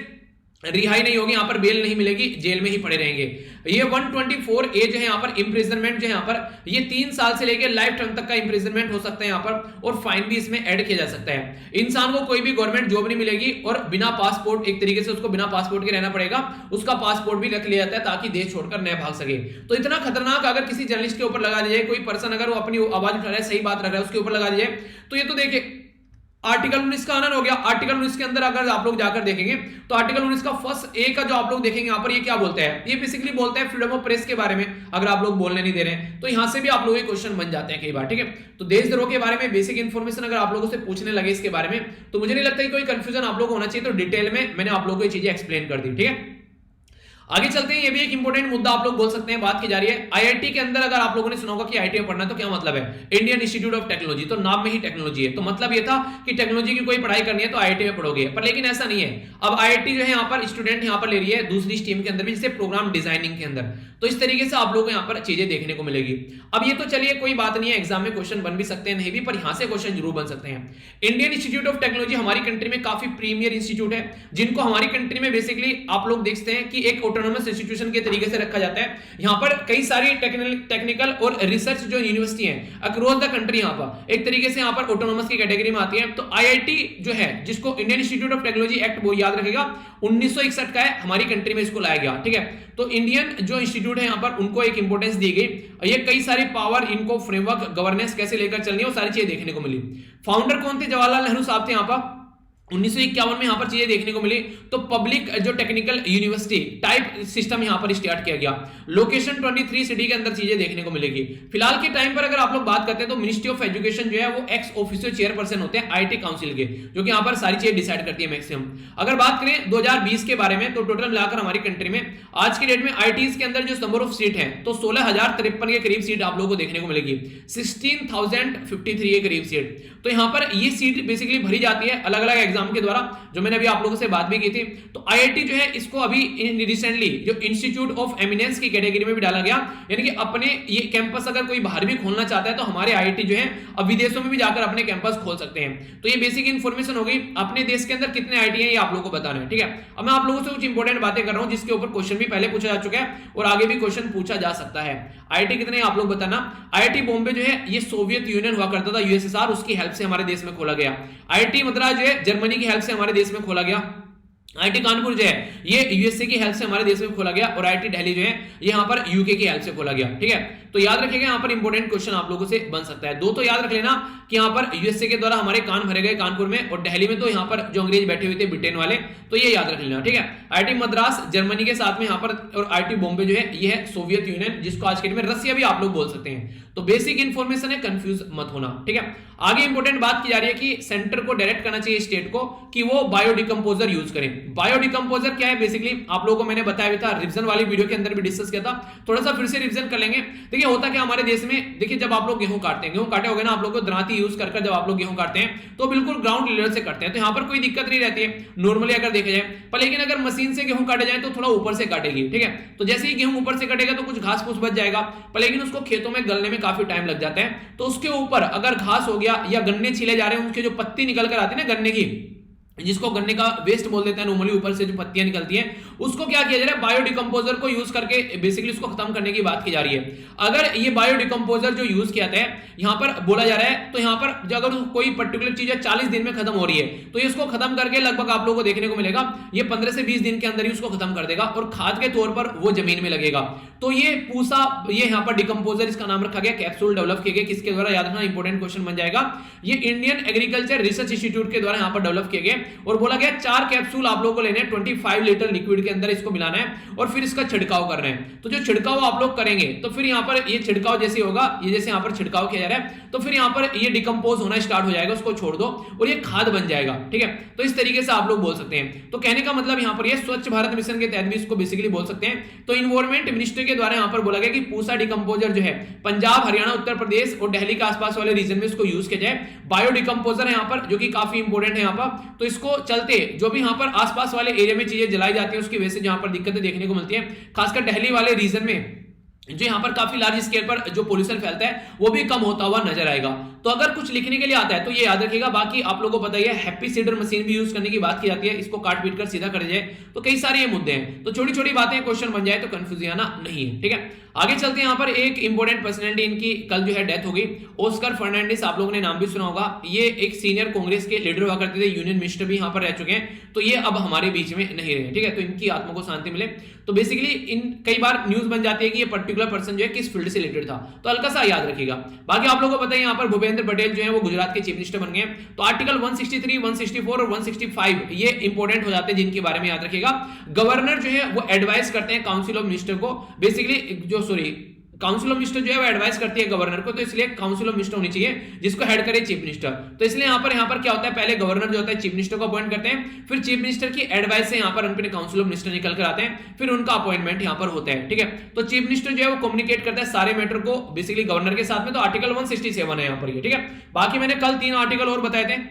रिहाई नहीं होगी, यहां पर बेल नहीं मिलेगी, जेल में ही पड़े रहेंगे। ये 124 ए जो है यहां पर इंप्रिजनमेंट जो है यहां पर ये 3 साल से लेकर लाइफ टाइम तक का इंप्रिजनमेंट हो सकता है यहां पर, और फाइन भी इसमें ऐड किया जा सकता है। इंसान को कोई भी गवर्नमेंट जॉब नहीं मिलेगी और बिना पासपोर्ट, एक तरीके से उसको बिना पासपोर्ट के रहना पड़ेगा, उसका पासपोर्ट भी रख लिया जाता है ताकि देश छोड़कर न भाग सके। तो इतना खतरनाक अगर किसी जर्नलिस्ट के ऊपर लगा दिया जाए, कोई पर्सन अगर वो अपनी आवाज उठा रहा है, सही बात रख रहा है, उसके ऊपर लगा दिया जाए, तो ये तो देखिए आर्टिकल 19 का आनंद हो गया। आर्टिकल 19 के अंदर अगर आप लोग जाकर देखेंगे, तो आर्टिकल 19 का फर्स्ट ए का जो आप लोग देखेंगे यहां पर, ये क्या बोलता है, ये बेसिकली बोलता है फ्रीडम ऑफ प्रेस के बारे में। अगर आप लोग बोलने नहीं दे रहे हैं, तो यहां से भी आप लोगों के क्वेश्चन बन जाते हैं कई बार, ठीक है। तो देशद्रोह के बारे में बेसिक इंफॉर्मेशन अगर आप लोगों से पूछने लगे इसके बारे में, तो मुझे नहीं लगता कि कोई कंफ्यूजन आप लोग होना चाहिए। तो डिटेल में मैंने आप लोगों को ये चीजें एक्सप्लेन कर दी, ठीक है। आगे चलते हैं, ये भी एक इंपॉर्टेंट मुद्दा आप लोग बोल सकते हैं, बात की जा रही है आईआईटी के अंदर। अगर आप लोगों ने सुना होगा कि आईआईटी में पढ़ना, तो क्या मतलब है, इंडियन इंस्टीट्यूट ऑफ टेक्नोलॉजी, तो नाम में ही टेक्नोलॉजी है। तो मतलब ये था कि टेक्नोलॉजी की कोई पढ़ाई करनी है तो आईआईटी में पढ़ोगे, पर लेकिन ऐसा नहीं है। अब आईआईटी जो है यहाँ पर स्टूडेंट यहाँ पर ले रही है दूसरी स्ट्रीम के अंदर भी, जैसे प्रोग्राम डिजाइनिंग के अंदर। तो इस तरीके से आप लोगों को यहाँ पर चीजें देखने को मिलेगी। अब ये तो चलिए कोई बात नहीं है, एग्जाम में क्वेश्चन बन भी सकते हैं, नहीं भी, पर यहां से क्वेश्चन जरूर बन सकते हैं। इंडियन इंस्टीट्यूट ऑफ टेक्नोलॉजी हमारी कंट्री में काफी प्रीमियर इंस्टीट्यूट है, जिनको हमारी कंट्री में बेसिकली आप लोग देखते हैं कि एक ऑटोनोमस इंस्टीट्यूशन के तरीके से रखा जाता है। यहां पर कई सारी टेक्निकल और रिसर्च जो यूनिवर्सिटी है अक्रॉस द कंट्री यहां पर एक तरीके से यहां पर ऑटोनोमस की कैटेगरी में आती है। तो आईआईटी जो है, जिसको Indian institute of technology act वो याद रखेगा 1961 का है, हमारी कंट्री में इसको लाया गया, ठीक है। तो इंडियन जो इंस्टीट्यूट है यहां पर उनको एक इंपॉर्टेंस दी गई। ये कई सारी पावर, इनको फ्रेमवर्क, गवर्नेंस कैसे लेकर चलनी है, वो सारी चीजें देखने को मिली। फाउंडर कौन थे, जवाहरलाल नेहरू साहब थे यहाँ पर। 1951 में यहां पर चीजें देखने को मिली, तो पब्लिक जो टेक्निकल यूनिवर्सिटी टाइप सिस्टम यहां पर स्टार्ट किया गया। लोकेशन 23 सिटी के अंदर चीजें देखने को मिलेगी। फिलहाल के टाइम पर अगर आप लोग बात करते हैं तो मिनिस्ट्री ऑफ एजुकेशन जो है वो एक्स ऑफिशियो चेयरपर्सन होते हैं आईटी काउंसिल के, जो कि यहां पर सारी चीजें डिसाइड करती है मैक्सिमम। अगर बात करें 2020 के बारे में, तो टोटल मिलाकर हमारी कंट्री में आज के डेट में आईटीज के अंदर जो नंबर ऑफ सीट है तो 16,053 के करीब सीट आप लोगों को देखने को मिलेगी, 16,053 के करीब सीट। तो यहां पर ये सीट बेसिकली भरी जाती है अलग अलग एग्जाम के द्वारा, जो मैंने अभी आप लोगों से बात भी की थी। तो आईआईटी जो है इसको अभी रिसेंटली जो इंस्टीट्यूट ऑफ एमिनेंस की कैटेगरी में भी डाला गया, यानी कि अपने ये कैंपस अगर कोई बाहर भी खोलना चाहता है तो हमारे आईआईटी जो है अब विदेशों में भी जाकर अपने कैंपस खोल सकते हैं। तो ये बेसिक इंफॉर्मेशन हो गई, अपने देश के अंदर कितने आईआईटी हैं ये आप लोगों को बताना है, ठीक है। अब मैं आप लोगों से कुछ इंपॉर्टेंट बातें कर रहा हूं जिसके ऊपर क्वेश्चन भी पहले पूछा जा चुका है और आगे भी क्वेश्चन पूछा जा सकता है। आईआईटी कितने आप लोग बताना। आईआईटी बॉम्बे जो है ये सोवियत यूनियन हुआ करता था, यूएसएसआर, उसकी हेल्प से हमारे देश में खोला गया। आईआईटी मद्रास जो है जर्मनी की हेल्प से हमारे देश में खोला गया। आईआईटी कानपुर जो है ये यूएसए की हेल्प से हमारे देश में खोला गया, और आईआईटी दिल्ली जो है ये यहां पर यूके की हेल्प से खोला गया, ठीक है। तो याद रखिएगा यहां पर इंपॉर्टेंट क्वेश्चन आप लोगों से बन सकता है। दो तो याद रख लेना कि यहां पर यूएसए के द्वारा हमारे कान भरे गए कानपुर में, और दिल्ली में तो यहां पर जो अंग्रेज बैठे हुए थे ब्रिटेन वाले, तो ये याद रख लेना, ठीक है। आईआईटी मद्रास जर्मनी के साथ में यहां पर, और आईआईटी बॉम्बे जो है ये है सोवियत यूनियन, जिसको आज के डेट में रसिया भी आप लोग बोल सकते हैं। तो बेसिक इंफॉर्मेशन है, कंफ्यूज मत होना, ठीक है। आगे इंपॉर्टेंट बात की जा रही है कि सेंटर को डायरेक्ट करना चाहिए स्टेट को कि वो बायोडिकंपोजर यूज करें। बायोडिकंपोजर क्या है बेसिकली आप लोगों को मैंने बताया भी था, रिवीजन वाली वीडियो के अंदर भी डिस्कस किया था, थोड़ा सा फिर से रिवीजन कर लेंगे। देखिए होता क्या हमारे देश में, देखिए जब आप लोग गेहूं काटते हैं, गेहूं काटे होगे ना आप लोग को, दरांती यूज कर जब आप लोग गेहूं काटते हैं तो बिल्कुल ग्राउंड लेवल से करते हैं, तो यहां पर कोई दिक्कत नहीं रहती है नॉर्मली अगर देखा जाए। पर लेकिन अगर मशीन से गेहूं काटे जाए तो थोड़ा ऊपर से काटेगी, ठीक है। तो जैसे ही गेहूं ऊपर से कटेगा तो कुछ घास फूस बच जाएगा, पर लेकिन उसको खेतों में गलने में काफी टाइम लग जाता है। तो उसके ऊपर अगर घास हो गया या गन्ने छीले जा रहे हैं, उनके जो पत्ती निकल कर आती है ना गन्ने की, जिसको गन्ने का वेस्ट बोल देते हैं नॉर्मली, ऊपर से जो पत्तियां निकलती हैं, उसको क्या किया जा रहा है, बायोडिकंपोजर को यूज करके बेसिकली उसको खत्म करने की बात की जा रही है। अगर ये बायोडिकंपोजर जो यूज किया जाता है यहां पर बोला जा रहा है, तो यहां पर अगर कोई पर्टिकुलर चीज 40 दिन में खत्म हो रही है तो इसको खत्म करके लगभग आप लोगों को देखने को मिलेगा ये 15 से 20 दिन के अंदर ही उसको खत्म कर देगा, और खाद के तौर पर वो जमीन में लगेगा। तो ये पूसा, ये यहां पर डिकंपोजर इसका नाम रखा गया, कैप्सूल डेवलप किए गए, किसके द्वारा याद रखना इंपॉर्टेंट क्वेश्चन बन जाएगा, ये इंडियन एग्रीकल्चर रिसर्च इंस्टीट्यूट के द्वारा यहां पर डेवलप किए गए। और बोला गया 4 कैप्सूल आप लोगों को लेने हैं, 25 लीटर लिक्विड के अंदर इसको मिलाना है और फिर इसका छिड़काव करना है। तो जो छिड़काव आप लोग करेंगे तो फिर यहां पर ये छिड़काव जैसे होगा, ये जैसे यहां पर छिड़काव किया जा रहा है, तो फिर यहां पर ये डिकंपोज होना स्टार्ट हो जाएगा, उसको छोड़ दो और ये खाद बन जाएगा, ठीक है। तो इस तरीके से आप लोग बोल सकते हैं। तो कहने का मतलब यहां पर ये स्वच्छ भारत मिशन के तहत भी इसको बेसिकली बोल सकते हैं। तो इन्वायरमेंट मिनिस्ट्री के द्वारा यहां पर बोला गया कि पूसा डिकंपोजर जो है पंजाब, हरियाणा, उत्तर प्रदेश और दिल्ली के आसपास वाले रीजन में इसको यूज किया जाए। बायो डिकंपोजर है यहां पर, जो कि काफी इंपॉर्टेंट है यहां पर। तो इसको चलते जो भी यहां पर आसपास वाले एरिया में चीजें जलाई जाती है उसकी वजह से जहां पर दिक्कतें देखने को मिलती है, खासकर दिल्ली वाले रीजन में जो यहां पर काफी लार्ज स्केल पर जो पोल्यूशन फैलता है वो भी कम होता हुआ नजर आएगा। तो अगर कुछ लिखने के लिए आता है तो ये याद रखिएगा। बाकी आप लोगों को पता ही है हैप्पी सीडर मशीन भी यूज करने की बात की जाती है, इसको काट पीट कर सीधा कर जाए, तो कई सारे ये मुद्दे हैं। तो छोटी छोटी बातें क्वेश्चन बन जाए तो कंफ्यूजन आना नहीं है, ठीक है। आगे चलते हैं, यहां पर एक इंपॉर्टेंट पर्सनैलिटी, इनकी कल जो है डेथ हो गई, ऑस्कर फर्नांडिस, आप लोगों ने नाम भी सुना होगा। ये एक सीनियर कांग्रेस के लीडर हुआ करते थे, यूनियन मिनिस्टर भी यहां पर रह चुके हैं, तो ये अब हमारे बीच में नहीं रहे, ठीक है। तो इनकी आत्मा को शांति मिले। तो बेसिकली इन कई बार न्यूज बन जाती है कि ये पर्टिकुलर पर्सन जो है किस फील्ड से रिलेटेड था, तो हल्का सा याद रखिएगा। बाकी आप लोगों को पता है यहां पर भूपेंद्र पटेल जो है वो गुजरात के चीफ मिनिस्टर बन गए। तो आर्टिकल 163, 164 और 165 ये इंपॉर्टेंट हो जाते हैं, जिनके बारे में याद रखिएगा। गवर्नर जो है वो एडवाइस करते हैं काउंसिल ऑफ मिनिस्टर को, बेसिकली काउंसिल ऑफ मिनिस्टर जो है वो एडवाइस करती है गवर्नर को, तो इसलिए काउंसिल ऑफ मिनिस्टर होनी चाहिए जिसको हेड करे चीफ मिनिस्टर। तो इसलिए यहां पर क्या होता है, पहले गवर्नर जो होता है चीफ मिनिस्टर को अपॉइंट करते हैं, फिर चीफ मिनिस्टर की एडवाइस से यहां पर उनके काउंसिल ऑफ मिनिस्टर निकल कर आते हैं, फिर उनका अपॉइंटमेंट यहां पर होता है, ठीक है। तो चीफ मिनिस्टर जो है वो कम्युनिकेट करता है सारे मैटर को बेसिकली गवर्नर के साथ में। तो आर्टिकल 167 है यहां पर ये, ठीक है। बाकी मैंने कल 3 आर्टिकल और बताए थे।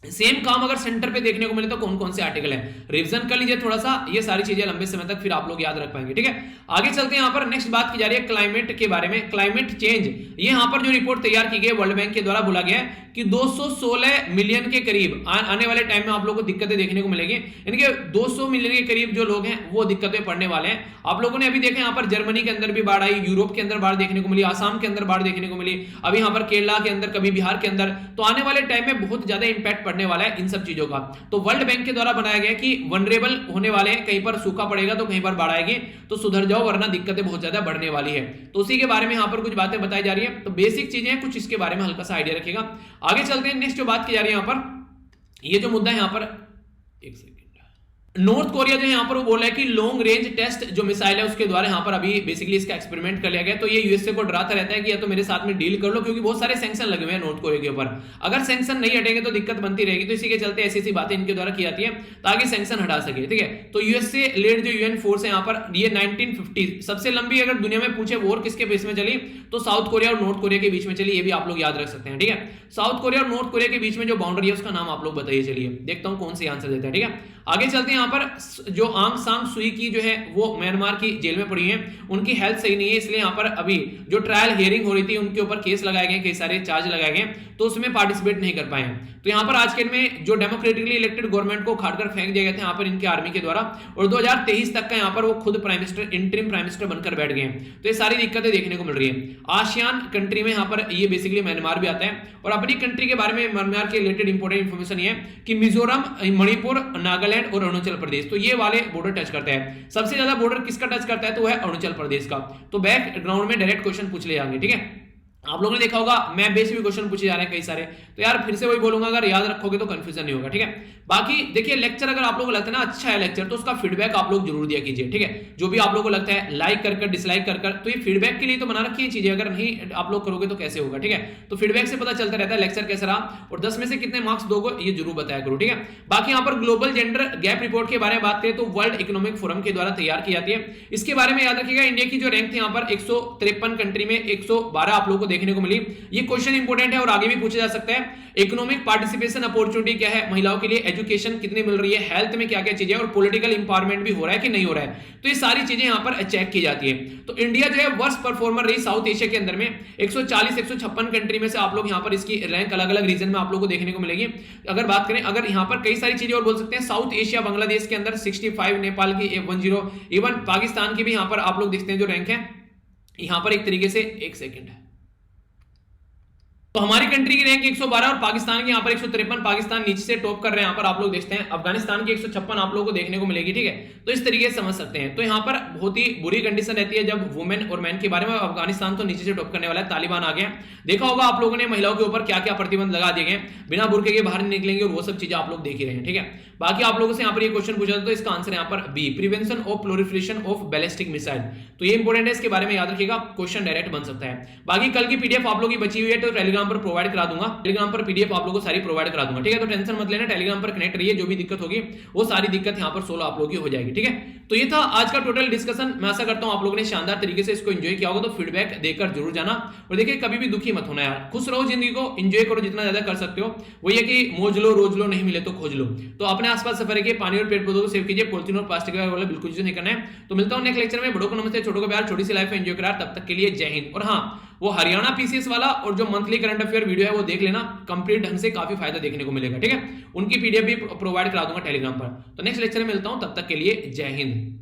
सेम काम अगर सेंटर पे देखने को मिले तो कौन कौन से आर्टिकल हैं, रिवीजन कर लीजिए थोड़ा सा, ये सारी चीजें लंबे समय तक फिर आप लोग याद रख पाएंगे, ठीक है। आगे चलते हैं, यहां पर नेक्स्ट बात की जा रही है क्लाइमेट के बारे में, क्लाइमेट चेंज। ये यहां पर जो रिपोर्ट तैयार की गई वर्ल्ड बैंक के द्वारा बोला गया है कि 216 मिलियन के करीब आने वाले टाइम में आप लोगों को दिक्कतें देखने को मिलेगी। इनके 200 मिलियन के करीब जो लोग हैं वो दिक्कतें पड़ने वाले हैं। आप लोगों ने अभी देखा यहां पर जर्मनी के अंदर भी बाढ़ आई, यूरोप के अंदर बाढ़ देखने को मिली, आसाम के अंदर बाढ़ देखने को मिली, अभी यहां पर केरला के अंदर, कभी बिहार के अंदर। तो आने वाले टाइम में बहुत ज्यादा इंपैक्ट पड़ने वाला है इन सब चीजों का। तो वर्ल्ड बैंक के द्वारा बनाया गया कि वनरेबल होने वाले हैं, कहीं पर सूखा पड़ेगा तो कहीं पर बाढ़ आएगी, तो सुधर जाओ वरना दिक्कतें बहुत ज्यादा बढ़ने वाली है। तो उसी के बारे में यहां पर कुछ बातें बताई जा रही है। तो बेसिक चीजें हैं कुछ, इसके बारे में हल्का सा आइडिया रखिएगा। आगे चलते हैं, नेक्स्ट जो बात की जा रही है यहां पर, ये जो मुद्दा है यहां पर, एक सेकंड, नॉर्थ कोरिया जो है यहाँ पर वो बोल रहा है कि लॉन्ग रेंज टेस्ट जो मिसाइल है उसके द्वारा यहाँ पर अभी बेसिकली इसका एक्सपेरिमेंट कर लिया गया। तो ये यूएसए को डराता रहता है कि या तो मेरे साथ में डील कर लो, क्योंकि बहुत सारे सैंक्शन लगे हुए हैं नॉर्थ कोरिया के ऊपर। अगर सैंक्शन नहीं हटेंगे तो दिक्कत बनती रहेगी। तो इसी के चलते ऐसी ऐसी बातें इनके द्वारा की जाती है ताकि सैंक्शन हटा सके, ठीक है। तो यूएसए लेड जो यूएन फोर्स है यहाँ पर, ये 1950 सबसे लंबी अगर दुनिया में पूछे वॉर किसके बेस में चली तो साउथ कोरिया और नॉर्थ कोरिया के बीच में चली। ये भी आप लोग याद रख सकते हैं, ठीक है। साउथ कोरिया और नॉर्थ कोरिया के बीच में जो बाउंड्री है उसका नाम आप लोग बताइए। चलिए देखता हूं कौन सी आंसर देता है, ठीक है। आगे चलते हैं। यहाँ पर जो आंग सांग सुई की जो है वो म्यांमार की जेल में पड़ी है, उनकी हेल्थ सही नहीं है, इसलिए यहाँ पर अभी जो ट्रायल हियरिंग हो रही थी उनके ऊपर केस लगाए गए, कई सारे चार्ज लगाए गए, तो उसमें पार्टिसिपेट नहीं कर पाए। तो यहाँ पर आज के में जो डेमोक्रेटिकली इलेक्टेड गवर्नमेंट को उखाड़कर फेंक दिया गया था यहाँ पर इनकी आर्मी के द्वारा, और 2023 तक का यहाँ पर वो खुद prime minister, interim prime minister बनकर बैठ गए। तो ये सारी दिक्कतें देखने को मिल रही है। आसियान कंट्री में यहाँ पर ये बेसिकली म्यांमार भी आता है। और अपनी कंट्री के बारे में म्यांमार के रिलेटेड इंपोर्टेंट इंफॉर्मेशन ये है कि मिजोरम, मणिपुर, नागालैंड और अरुणाचल प्रदेश, तो ये वाले बॉर्डर टच करते हैं। सबसे ज्यादा बॉर्डर किसका टच करता है तो वो है अरुणाचल प्रदेश का। तो बैकग्राउंड में डायरेक्ट क्वेश्चन पूछ ले जाएंगे, ठीक है। आप लोगों ने देखा होगा मैप बेस भी क्वेश्चन पूछे जा रहे हैं कई सारे, तो यार फिर से वही बोलूंगा, अगर याद रखोगे तो कंफ्यूजन नहीं होगा, ठीक है। बाकी देखिए लेक्चर अगर आप लोगों को लगता है ना अच्छा है लेक्चर, तो उसका फीडबैक आप लोग जरूर दिया कीजिए, ठीक है। जो भी आप लोगों को लगता है लाइक कर डिसलाइक कर, तो ये फीडबैक के लिए तो बना रखी है चीजें, अगर नहीं आप लोग करोगे तो कैसे होगा, ठीक है। तो फीडबैक से पता चलता रहता है लेक्चर कैसा रहा और 10 में से कितने मार्क्स दोगे ये जरूर बताया करो, ठीक है। बाकी यहाँ पर ग्लोबल जेंडर गैप रिपोर्ट के बारे में बात करें तो वर्ल्ड इकोनॉमिक फोरम के द्वारा तैयार की जाती है। इसके बारे में याद रखिएगा, इंडिया की जो रैंक थी यहाँ पर 153 कंट्री में 112 आप लोगों को देखने को मिली। ये क्वेश्चन इंपॉर्टेंट है और आगे भी पूछा जा सकता है। इकोनॉमिक पार्टिसिपेशन अपॉर्चुनिटी क्या है महिलाओं के लिए, एजुकेशन कितनी मिल रही है, हेल्थ में क्या क्या चीजें, और पॉलिटिकल इंपावरमेंट भी हो रहा है कि नहीं हो रहा है, तो ये सारी चीजें यहां पर चेक की जाती है। तो इंडिया जो है वर्स्ट परफॉर्मर रही साउथ एशिया के अंदर में, 140-156 कंट्री में से आप लोग यहां पर इसकी रैंक अलग अलग रीजन में आप लोग को देखने को मिलेगी। अगर बात करें, अगर यहां पर कई सारी चीजें और बोल सकते हैं, साउथ एशिया बांग्लादेश के अंदर 65, नेपाल की 10, इवन पाकिस्तान की भी यहां पर आप लोग देखते हैं जो रैंक है यहां पर एक तरीके से, एक सेकंड है, तो हमारी कंट्री की रैंक 112 और पाकिस्तान की यहाँ पर 153, पाकिस्तान नीचे से टॉप कर रहे हैं। यहाँ पर आप लोग देखते हैं अफगानिस्तान की 156 आप लोगों को देखने को मिलेगी, ठीक है। तो इस तरीके से समझ सकते हैं। तो यहाँ पर बहुत ही बुरी कंडीशन रहती है जब वुमेन और मैन के बारे में। अफगानिस्तान तो नीचे से टॉप करने वाला है, तालिबान आ गया। देखा होगा आप लोगों ने महिलाओं के ऊपर क्या क्या प्रतिबंध लगा दिए गए, बिना बुरके के बाहर निकलेंगे, और वो सब चीजें आप लोग देख ही रहे हैं, ठीक है। बाकी आप लोगों से यहाँ पर ये क्वेश्चन पूछा था तो इसका आंसर यहाँ पर B, prevention of proliferation of ballistic missile. तो ये इंपॉर्टेंट है, इसके बारे में याद रखिएगा, क्वेश्चन डायरेक्ट बन सकता है। बाकी कल की पीडीएफ आप लोगों की बची हुई है तो टेलीग्राम पर प्रोवाइड करा दूंगा, टेलीग्राम पर पीडीएफ आप लोगों को सारी प्रोवाइड करा दूंगा, ठीक है। तो टेंशन मत लेना, टेलीग्राम पर कनेक्ट रहिए, जो भी दिक्कत होगी वो सारी दिक्कत यहाँ पर सोल्व आप लोगों की हो जाएगी, ठीक है। तो ये था आज का टोटल डिस्कशन। मैं आशा करता हूं आप लोगों ने शानदार तरीके से इसको एंजॉय किया होगा। तो फीडबैक देकर जरूर जाना, और देखिए कभी भी दुखी मत होना यार, खुश रहो, जिंदगी को एंजॉय करो जितना ज्यादा कर सकते हो। वो ये कि मौज लो रोज लो, नहीं मिले तो खोज लो। तो अपने आसपास सफर रखिए, पानी और पेड़ पौधों को सेव कीजिए, पॉलिथीन और प्लास्टिक वाला बिल्कुल यूज नहीं करना है। तो मिलता हूं नेक्स्ट लेक्चर में। बड़ों को नमस्ते, छोटों को प्यार, छोटी सी लाइफ एंजॉय करा, तब तक के लिए जय हिंद। और हाँ, वो हरियाणा पीसीएस वाला और जो मंथली करंट अफेयर वीडियो है वो देख लेना, कंप्लीट ढंग से काफी फायदा देखने को मिलेगा, ठीक है। उनकी पीडीएफ भी प्रोवाइड करा दूंगा टेलीग्राम पर। तो नेक्स्ट लेक्चर में मिलता हूं, तब तक के लिए जय हिंद।